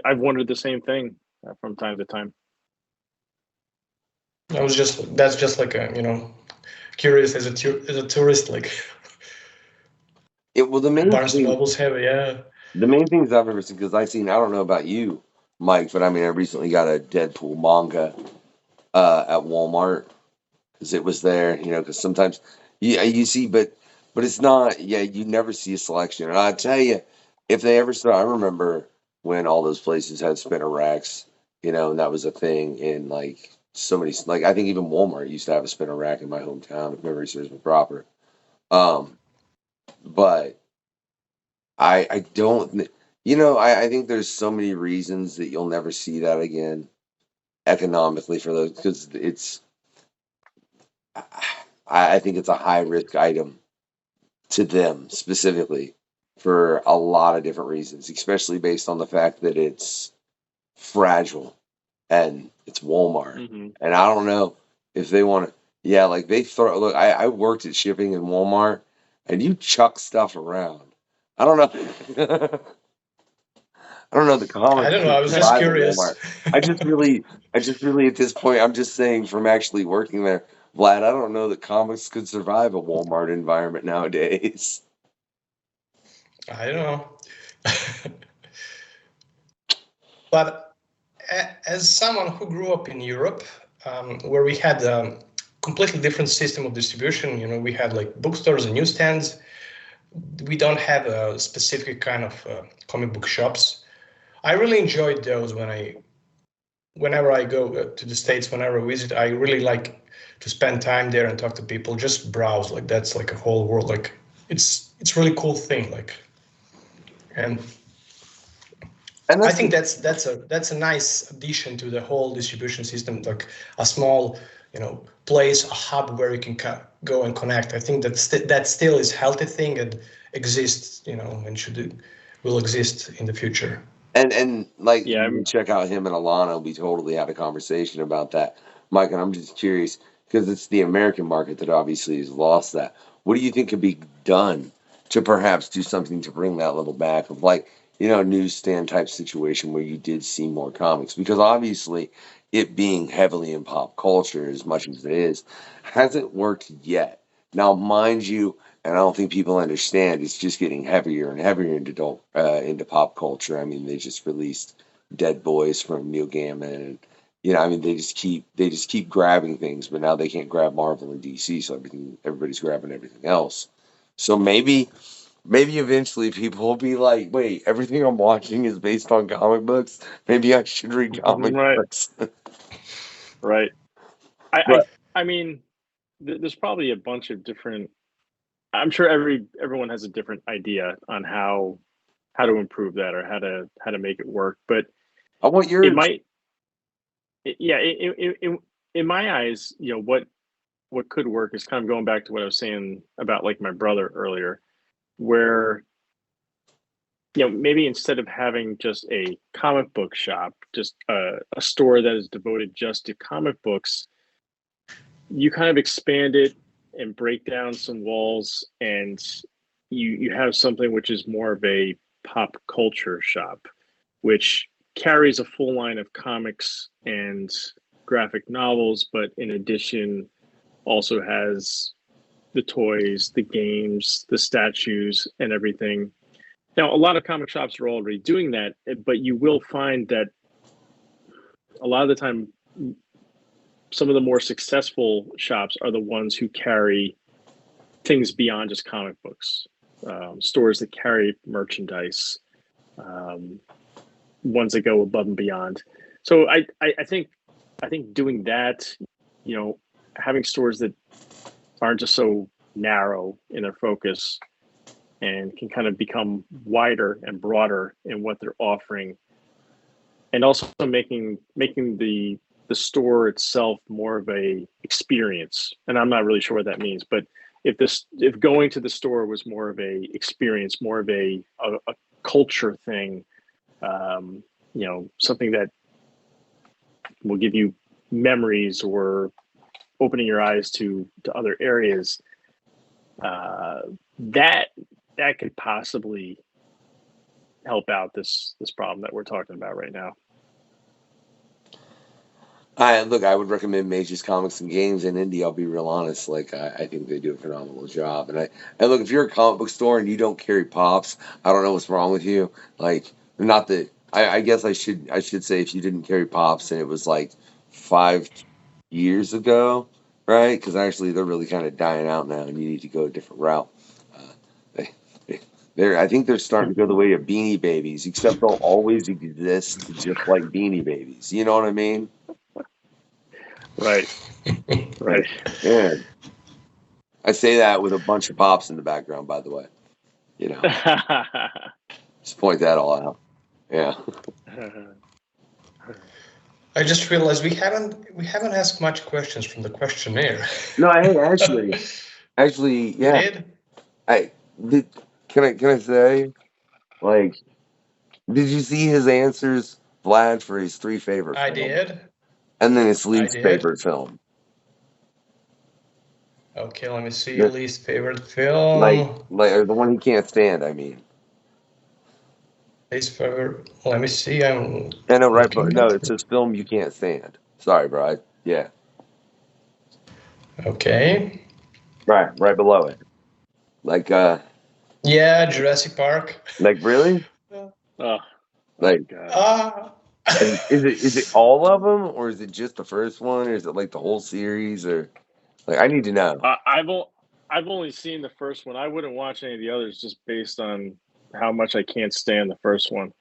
H: I've wondered the same thing from time to time.
G: That's just like a curious as a tourist, like.
B: The main
G: Barnes and Nobles have it, yeah.
B: The main things I've ever seen, because I don't know about you, Mike, but I recently got a Deadpool manga at Walmart because it was there, because sometimes you see, but it's not, you never see a selection. And I tell you, if they ever start, I remember when all those places had spinner racks, and that was a thing in like so many, like I think even Walmart used to have a spinner rack in my hometown, if memory serves me proper. But I don't, I think there's so many reasons that you'll never see that again economically for those, because I think it's a high risk item to them specifically for a lot of different reasons, especially based on the fact that it's fragile and it's Walmart.
H: Mm-hmm.
B: And I don't know if they want to, like they throw, look, I worked at shipping in Walmart, and you chuck stuff around. I don't know. I don't know the comics.
G: I don't know. I was just curious.
B: I just really at this point, I'm just saying from actually working there, Vlad, I don't know that comics could survive a Walmart environment nowadays.
G: I don't know. But as someone who grew up in Europe, where we had a completely different system of distribution, we had like bookstores and newsstands. We don't have a specific kind of comic book shops. I really enjoyed those whenever I go to the States, whenever I visit. I really like to spend time there and talk to people, just browse. Like that's like a whole world. Like it's really cool thing. Like, and I think that's a nice addition to the whole distribution system. Like a small, place, a hub where you can go and connect. I think that still is a healthy thing and exists, and will exist in the future.
B: And like, check out him and Alana. We totally had a conversation about that, Mike. And I'm just curious because it's the American market that obviously has lost that. What do you think could be done to perhaps do something to bring that level back of like, newsstand type situation where you did see more comics? Because obviously it being heavily in pop culture as much as it is, hasn't worked yet. Now, mind you, and I don't think people understand, it's just getting heavier and heavier into pop culture. They just released Dead Boys from Neil Gaiman, and they just keep grabbing things, but now they can't grab Marvel and DC, so everybody's grabbing everything else. So maybe maybe eventually people will be like, wait, everything I'm watching is based on comic books. Maybe I should read comic
H: Right.
B: books.
H: Right. I
B: But
H: I mean, there's probably a bunch of different. I'm sure everyone has a different idea on how to improve that or how to make it work. But
B: I want
H: it
B: yours.
H: might, yeah. In my eyes, what could work is kind of going back to what I was saying about like my brother earlier, where maybe instead of having just a comic book shop, just a store that is devoted just to comic books, you kind of expand it and break down some walls, and you have something which is more of a pop culture shop, which carries a full line of comics and graphic novels, but in addition also has the toys, the games, the statues, and everything. Now, a lot of comic shops are already doing that, but you will find that a lot of the time, some of the more successful shops are the ones who carry things beyond just comic books. Stores that carry merchandise, ones that go above and beyond. So I think doing that, having stores that aren't just so narrow in their focus and can kind of become wider and broader in what they're offering, and also making the store itself more of a experience. And I'm not really sure what that means, but if going to the store was more of a experience, more of a culture thing, something that will give you memories or opening your eyes to other areas, that could possibly help out this problem that we're talking about right now.
B: Look, I would recommend Mage's Comics and Games in Indy. I'll be real honest. Like, I think they do a phenomenal job. And look, if you're a comic book store and you don't carry pops, I don't know what's wrong with you. Like, not that I guess I should say if you didn't carry pops and it was like 5 years ago, right? Because actually they're really kind of dying out now, and you need to go a different route. I think they're starting to go the way of Beanie Babies, except they'll always exist just like Beanie Babies. You know what I mean?
H: Right. Right.
B: Yeah. I say that with a bunch of pops in the background, by the way. Just point that all out. Yeah.
G: I just realized we haven't asked much questions from the questionnaire.
B: No, hey, actually, yeah.
G: You did?
B: I did. Can I say, like, did you see his answers, Vlad, for his 3 favorite
G: I
B: films?
G: did.
B: And then his least
G: did.
B: favorite film.
G: Okay, let me see your least favorite film.
B: Like the one he can't stand, I mean.
G: Least favorite. Let me see.
B: I know, right? But no, it's his film you can't stand. Sorry, bro. Yeah.
G: Okay.
B: Right below it. Like,
G: yeah, Jurassic Park.
B: Like, really?
H: Oh,
B: like, is it all of them, or is it just the first one, or is it like the whole series, or like I need to know?
H: I've only seen the first one. I wouldn't watch any of the others just based on how much I can't stand the first one.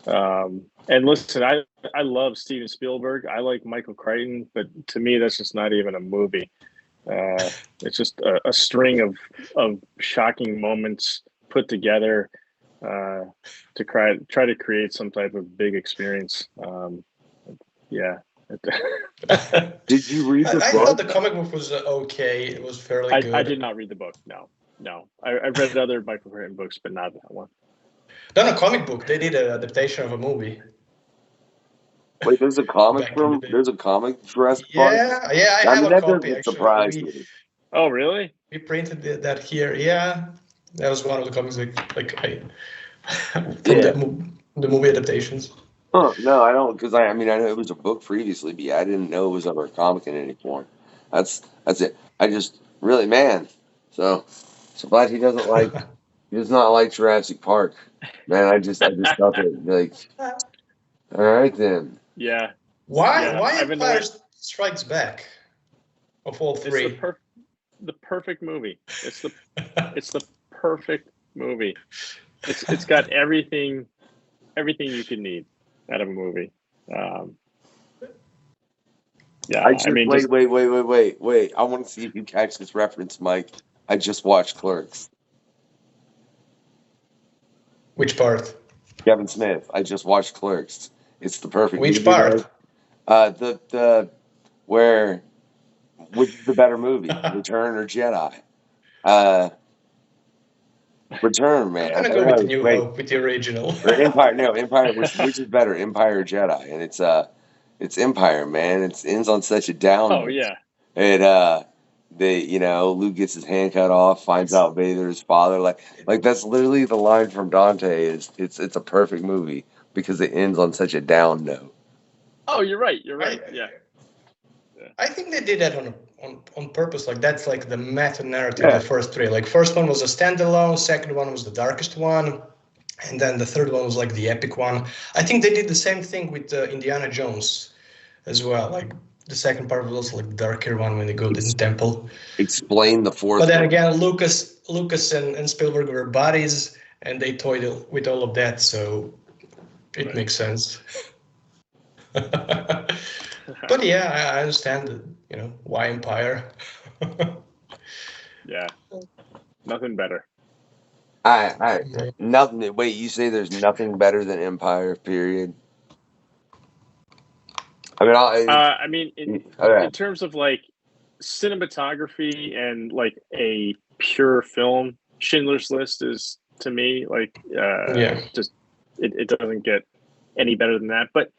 H: And listen, I love Steven Spielberg. I like Michael Crichton, but to me, that's just not even a movie. It's just a string of shocking moments put together to try to create some type of big experience. Yeah.
B: Did you read the book?
G: I thought the comic book was okay. It was fairly good.
H: I did not read the book. No. I read other Michael Crichton books, but not that one.
G: Not a comic book. They did an adaptation of a movie.
B: Wait, there's a comic Jurassic Park?
G: Yeah, I have a copy.
B: Doesn't surprise me.
H: Oh, really?
G: We printed that here. Yeah, that was one of the comics from the movie adaptations.
B: Huh, no, I don't, because I know it was a book previously, but I didn't know it was ever a comic in any form. That's it. I just really, man. So glad he does not like Jurassic Park. Man, I just thought that, like, all right then.
H: Yeah.
G: Why Empire Strikes Back of all 3?
H: It's the perfect movie. It's the perfect movie. It's got everything you can need out of a movie. Yeah,
B: I just wait. I want to see if you catch this reference, Mike. I just watched Clerks.
G: Which part?
B: Kevin Smith. I just watched Clerks. It's the perfect
G: Which
B: movie.
G: part?
B: The where which is the better movie, Return or Jedi? Return, man.
G: I'm gonna go with the New Hope, with the original.
B: Or Empire. No, Empire. Which is better, Empire or Jedi? And it's Empire, man. It ends on such a down.
H: Oh yeah.
B: And Luke gets his hand cut off, finds out Vader's father. Like that's literally the line from Dante. It's a perfect movie because it ends on such a down note.
H: Oh, you're right. Yeah.
G: I think they did that on purpose. Like that's like the meta narrative of the first three. Like first one was a standalone, second one was the darkest one, and then the third one was like the epic one. I think they did the same thing with Indiana Jones as well. Like the second part was also like the darker one when they go to the temple.
B: Explain the fourth.
G: But then again, Lucas and Spielberg were buddies, and they toyed with all of that, so it makes sense. But yeah, I understand, why Empire.
H: Yeah, nothing better.
B: Nothing. Wait, you say there's nothing better than Empire? Period.
H: I mean, in terms of like cinematography and like a pure film, Schindler's List is to me like just it doesn't get any better than that. But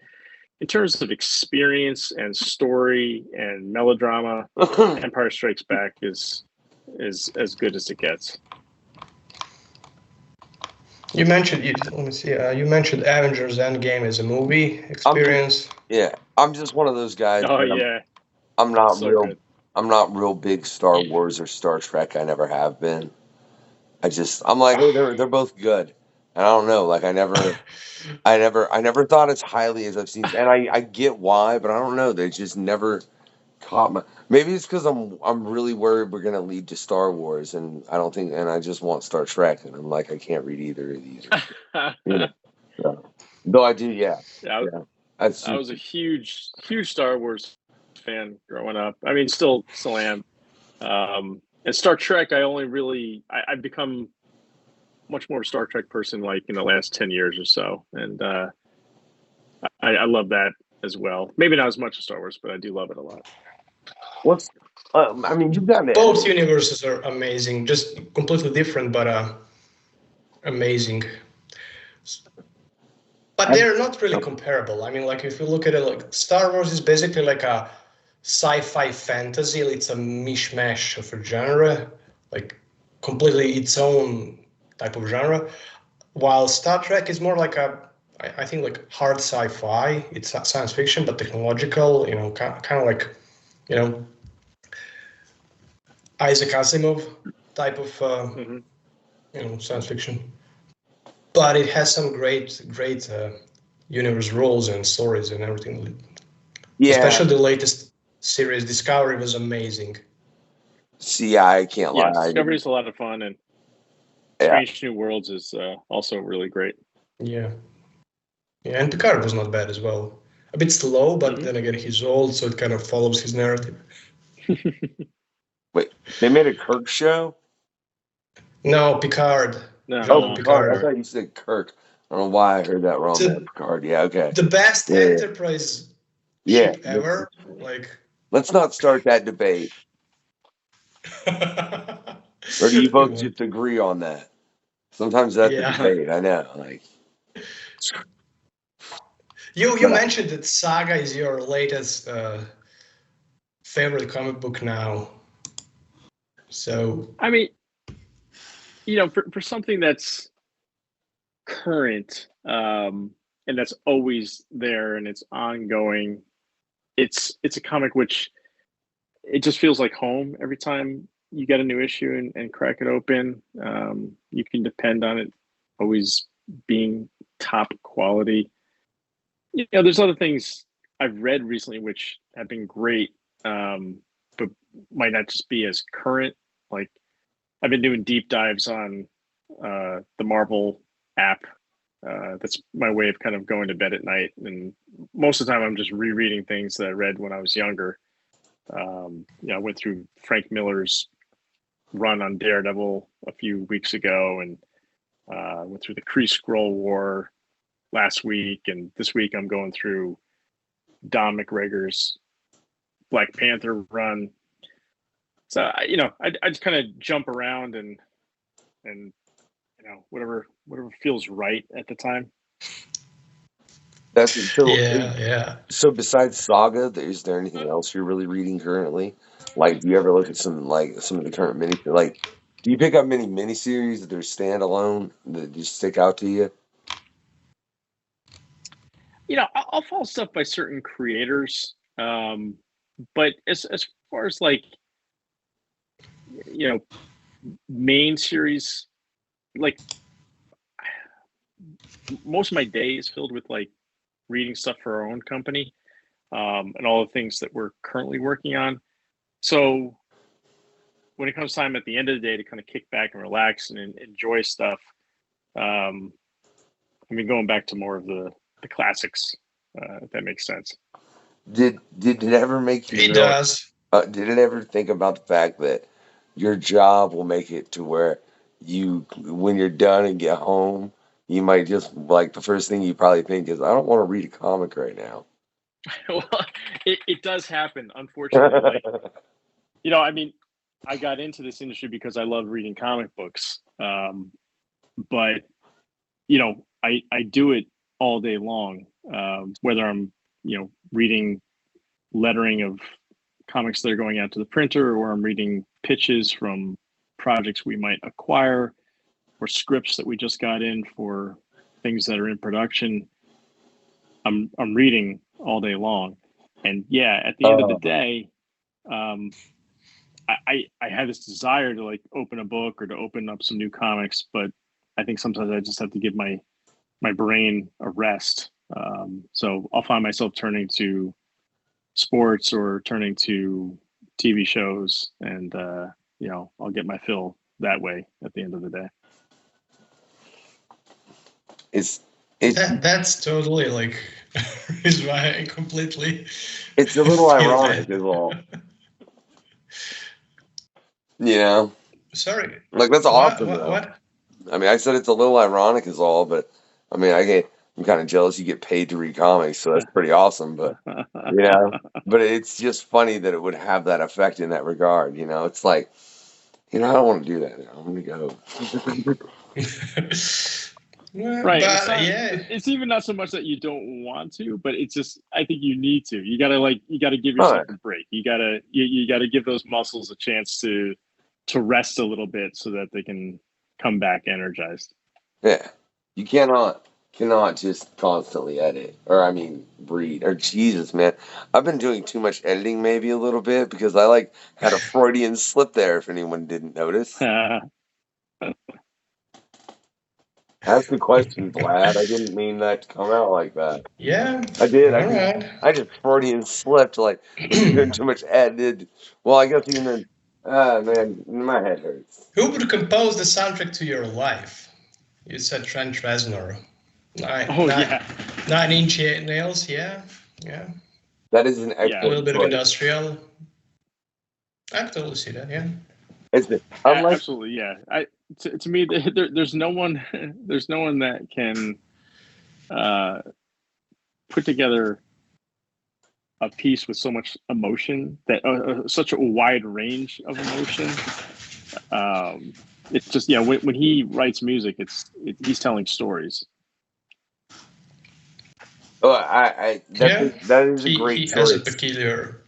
H: in terms of experience and story and melodrama, Empire Strikes Back is as good as it gets. You mentioned
G: Avengers Endgame as a movie experience.
B: I'm just one of those guys.
H: Oh yeah.
B: I'm not
H: Good.
B: I'm not real big Star Wars or Star Trek. I never have been. I'm like, hey, they're both good. And I don't know, like I never thought as highly as I've seen, and I get why, but I don't know. They just never caught my. Maybe it's because I'm really worried we're gonna lead to Star Wars, and I don't think, and I just want Star Trek, and I'm like I can't read either of these. Though I do, yeah.
H: I was a huge Star Wars fan growing up. I mean, still am. And Star Trek, I've become much more Star Trek person like in the last 10 years or so. And I love that as well. Maybe not as much as Star Wars, but I do love it a lot.
B: You've gotten it.
G: Both universes are amazing, just completely different, but amazing. But they're not really comparable. I mean, like if you look at it, like Star Wars is basically like a sci-fi fantasy. It's a mishmash of a genre, like completely its own type of genre, while Star Trek is more like I think like hard sci-fi. It's not science fiction, but technological, kind of like, Isaac Asimov type of, science fiction. But it has some great universe rules and stories and everything. Yeah. Especially the latest series, Discovery, was amazing.
B: See, I can't lie.
H: Discovery is a lot of fun, and Strange New Worlds is also really great.
G: Yeah, and Picard was not bad as well. A bit slow, but then again, he's old, so it kind of follows his narrative.
B: Wait, they made a Kirk show?
G: No, Picard.
B: No, Picard. I thought you said Kirk. I don't know why I heard that wrong. Picard. Yeah, okay.
G: The best Enterprise ship ever. Like,
B: let's not start that debate. Or do you both just agree on that? Sometimes that's a debate. I know. Like,
G: you mentioned that Saga is your latest favorite comic book now. So
H: I mean, for something that's current and that's always there and it's ongoing, it's a comic which it just feels like home every time you get a new issue and crack it open. You can depend on it always being top quality. There's other things I've read recently which have been great, but might not just be as current. Like I've been doing deep dives on the Marvel app. That's my way of kind of going to bed at night. And most of the time, I'm just rereading things that I read when I was younger. I went through Frank Miller's run on Daredevil a few weeks ago, and went through the Kree Skrull War last week, and this week I'm going through Don McGregor's Black Panther run. So I just kind of jump around and whatever feels right at the time.
B: That's so.
G: Yeah.
B: So besides Saga, is there anything else you're really reading currently? Like, do you ever look at some of the current do you pick up many miniseries that are standalone that just stick out to you?
H: I'll follow stuff by certain creators, but as far as like main series, like most of my day is filled with like reading stuff for our own company, and all the things that we're currently working on. So when it comes time at the end of the day to kind of kick back and relax and enjoy stuff, going back to more of the classics, if that makes sense.
B: Did it ever make you?
G: It does.
B: Did it ever think about the fact that your job will make it to where when you're done and get home, you might just, like, the first thing you probably think is, I don't want to read a comic right now.
H: Well, it does happen, unfortunately. I got into this industry because I love reading comic books. But I do it all day long, whether I'm, reading lettering of comics that are going out to the printer, or I'm reading pitches from projects we might acquire, or scripts that we just got in for things that are in production. I'm reading all day long. And yeah, at the end of the day, I have this desire to like open a book or to open up some new comics, but I think sometimes I just have to give my brain a rest. So I'll find myself turning to sports or turning to TV shows, and I'll get my fill that way at the end of the day.
G: That's totally like is right completely.
B: It's a little ironic as well.
G: Sorry.
B: Like, that's awesome.
G: What?
B: I said it's a little ironic is all, but I'm kind of jealous you get paid to read comics, so that's pretty awesome. But but it's just funny that it would have that effect in that regard. It's like, I don't want to do that now. I'm gonna go.
H: Right.
G: But,
H: it's even not so much that you don't want to, but it's just, I think you need to. You gotta give yourself a break. You gotta give those muscles a chance to rest a little bit so that they can come back energized.
B: Yeah, you cannot just constantly edit or read. Or Jesus, man, I've been doing too much editing, maybe a little bit, because I had a Freudian slip there. If anyone didn't notice. Ask the question, Vlad. I didn't mean that to come out like that.
G: Yeah,
B: I did.
G: Right.
B: I just Freudian slipped, like doing too much edited. Well, I guess even then, man, my head hurts.
G: Who would compose the soundtrack to your life? You said Trent Reznor.
H: Yeah.
G: 9 Inch Nails, yeah.
B: That is an excellent
G: A little bit of
B: choice.
G: industrial. I can totally see that, yeah.
H: Absolutely, yeah. To me, there's no one that can put together a piece with so much emotion, that such a wide range of emotion. It's just, when he writes music, he's telling stories.
B: Oh, that is a great choice.
G: He has a peculiar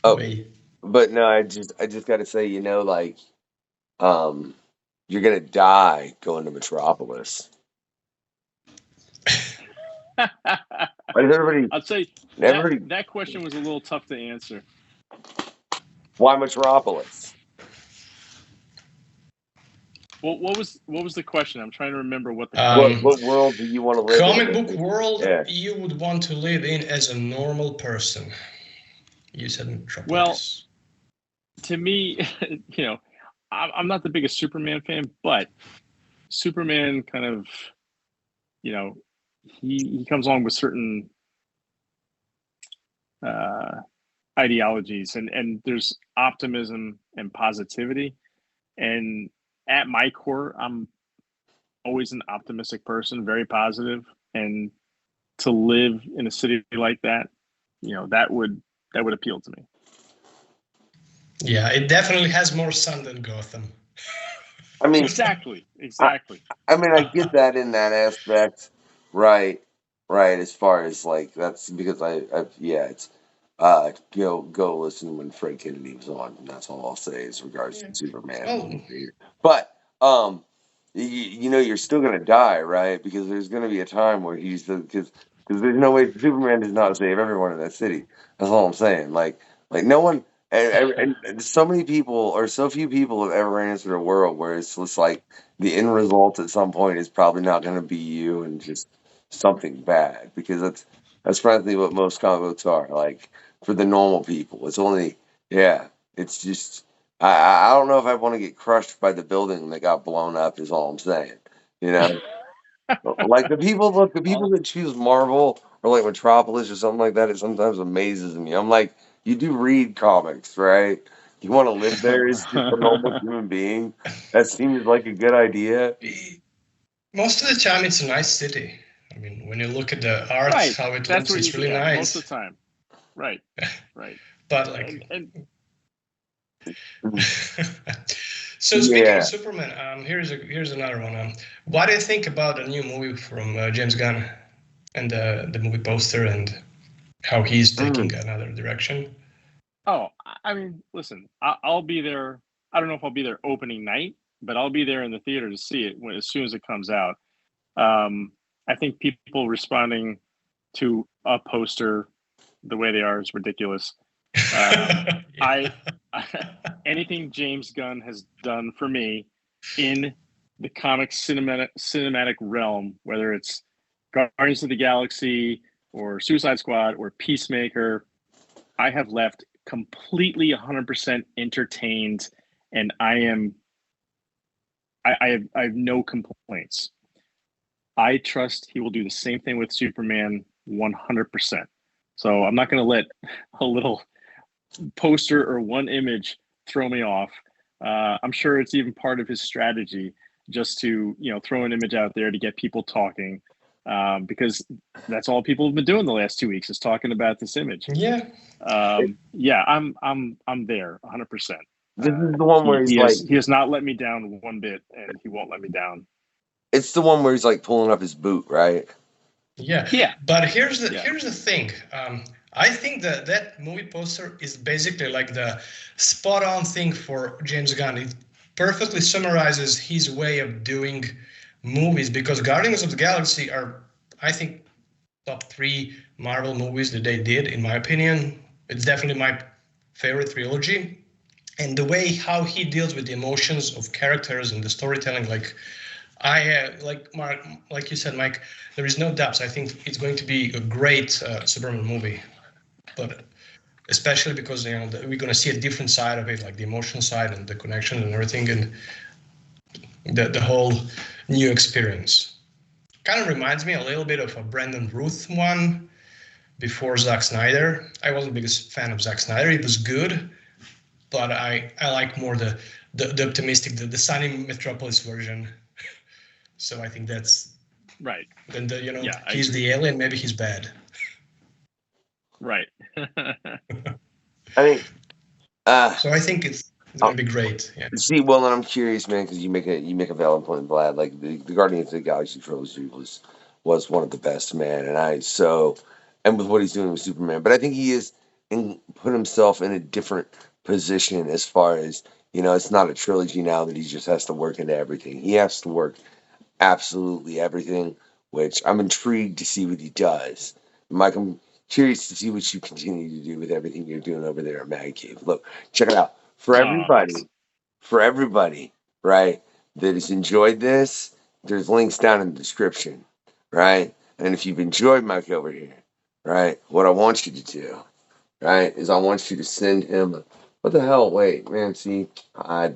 G: way.
B: But no, I just got to say, you're gonna die going to Metropolis. Everybody,
H: I'd say that question was a little tough to answer.
B: Why Metropolis?
H: Well, what was the question? I'm trying to remember what
B: what world do you want to live in?
G: Comic book world you would want to live in as a normal person. You said Metropolis.
H: Well, to me, I'm not the biggest Superman fan, but Superman kind of, he comes along with certain ideologies, and there's optimism and positivity. And at my core, I'm always an optimistic person, very positive, and to live in a city like that, that would appeal to me.
G: Yeah, it definitely has more sun than Gotham.
B: I mean,
H: exactly.
B: I mean, I get that in that aspect, right? As far as like that's because it's go listen when Fred Kennedy was on, and that's all I'll say as regards to Superman.
G: Oh.
B: But you're still gonna die, right? Because there's gonna be a time where because there's no way Superman does not save everyone in that city. That's all I'm saying. Like no one. And so many people or so few people have ever answered a world where it's just like the end result at some point is probably not going to be you and just something bad, because that's frankly what most comic books are. Like for the normal people, it's only it's just I don't know if I want to get crushed by the building that got blown up is all I'm saying. Like the people that choose Marvel or like Metropolis or something like that, it sometimes amazes me. I'm like, you do read comics, right? You want to live there as just a normal human being? That seems like a good idea.
G: Most of the time, it's a nice city. I mean, when you look at the art, how it looks, it's really nice.
H: Most of the time. Right.
G: But like... So speaking of Superman, here's another one. What do you think about the new movie from James Gunn and the movie poster and how he's taking another direction?
H: Oh, I mean, listen, I'll be there. I don't know if I'll be there opening night, but I'll be there in the theater to see it as soon as it comes out. I think people responding to a poster the way they are is ridiculous. Anything James Gunn has done for me in the comic cinematic realm, whether it's Guardians of the Galaxy or Suicide Squad or Peacemaker, I have left completely 100% entertained, and I have no complaints. I trust he will do the same thing with Superman 100%. So I'm not going to let a little poster or one image throw me off. I'm sure it's even part of his strategy just to throw an image out there to get people talking, because that's all people have been doing the last 2 weeks is talking about this image.
G: Yeah.
H: I'm there 100%.
B: This is the one where
H: he has not let me down one bit, and he won't let me down.
B: It's the one where he's like pulling up his boot, right?
G: Yeah. But here's the thing. I think that movie poster is basically like the spot-on thing for James Gunn. It perfectly summarizes his way of doing movies, because Guardians of the Galaxy are, I think, top 3 Marvel movies that they did, in my opinion. It's definitely my favorite trilogy. And the way how he deals with the emotions of characters and the storytelling, like you said, Mike, there is no doubts. I think it's going to be a great Superman movie. But especially because we're going to see a different side of it, like the emotional side and the connection and everything, and the whole new experience. Kind of reminds me a little bit of a Brandon Routh one before Zack Snyder. I wasn't the biggest fan of Zack Snyder. It was good, but I like more the optimistic, the sunny Metropolis version. So I think that's
H: right.
G: Then he's the alien. Maybe he's bad.
H: Right.
B: I mean,
G: so I think it's gonna be great. Yeah.
B: See, well, and I'm curious, man, because you make a valid point, Vlad. Like the Guardians of the Galaxy trilogy was one of the best, man. And with what he's doing with Superman, but I think he is put himself in a different position as far as it's not a trilogy now that he just has to work into everything. He has to work absolutely everything, which I'm intrigued to see what he does. Mike, I'm curious to see what you continue to do with everything you're doing over there at Mad Cave. Look, check it out. For everybody, right, that has enjoyed this, there's links down in the description, right? And if you've enjoyed Mike over here, right, what I want you to do, right, is I want you to send him what the hell? Wait, man, see, I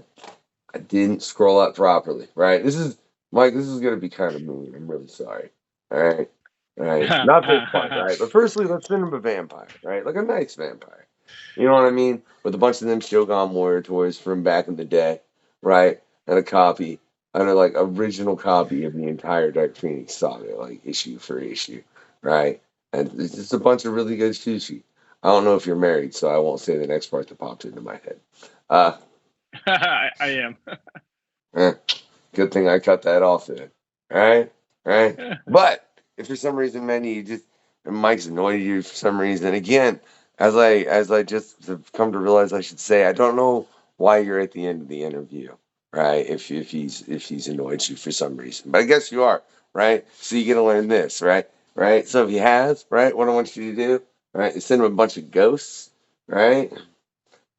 B: didn't scroll up properly, right? This is Mike, this is gonna be kind of mean. I'm really sorry. All right, not this part, right? But firstly, let's send him a vampire, right? Like a nice vampire. You know what I mean? With a bunch of them Shogun Warrior toys from back in the day, right? And a copy, and a like original copy of the entire Dark Phoenix saga, like issue for issue, right? And it's just a bunch of really good sushi. I don't know if you're married, so I won't say the next part that popped into my head.
H: I am.
B: Good thing I cut that off then. Right? But if for some reason, man, Mike's annoyed you for some reason, again, as I just have come to realize I should say, I don't know why you're at the end of the interview, right? If he's annoyed you for some reason. But I guess you are, right? So you get to learn this, right? Right? So if he has, right, what I want you to do, right, is send him a bunch of ghosts, right?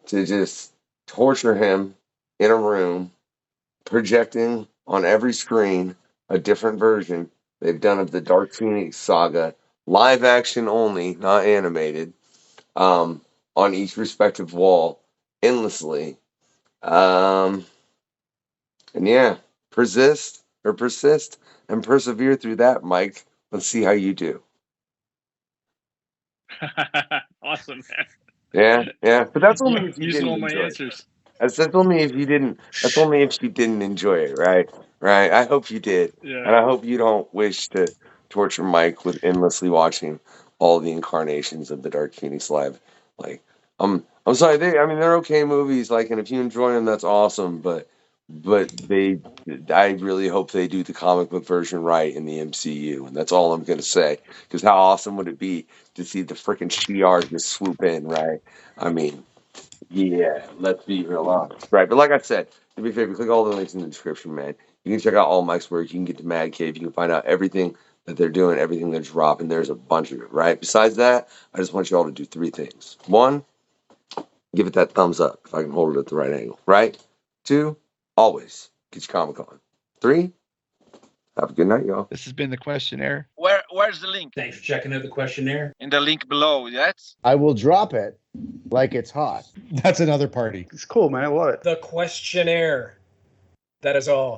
B: To just torture him in a room, projecting on every screen a different version they've done of the Dark Phoenix saga, live action only, not animated, on each respective wall, endlessly. And yeah, persist and persevere through that, Mike. Let's see how you do.
H: Awesome, man.
B: Yeah. But that's only if you
H: using
B: didn't
H: all my
B: enjoy it.
H: answers.
B: That's only if you didn't. That's only if you didn't enjoy it, right? Right. I hope you did,
H: Yeah.
B: and I hope you don't wish to torture Mike with endlessly watching all the incarnations of the Dark Phoenix live. Like, I'm sorry. They're okay movies. Like, and if you enjoy them, that's awesome. But I really hope they do the comic book version right in the MCU, and that's all I'm gonna say. Because how awesome would it be to see the freaking Shi'ar just swoop in, right? I mean. Yeah, let's be real honest. Right, but like I said, do me a favor, click all the links in the description, man. You can check out all Mike's work. You can get to Mad Cave. You can find out everything that they're doing, everything they're dropping. There's a bunch of it, right? Besides that, I just want you all to do 3 things. 1, give it that thumbs up if I can hold it at the right angle, right? 2, always get your comic on. 3, have a good night, y'all.
F: This has been the questionnaire.
A: Where's the link?
E: Thanks for checking out the questionnaire.
A: In the link below, yes?
I: I will drop it like it's hot.
J: That's another party.
K: It's cool, man. I love it.
E: The questionnaire. That is all.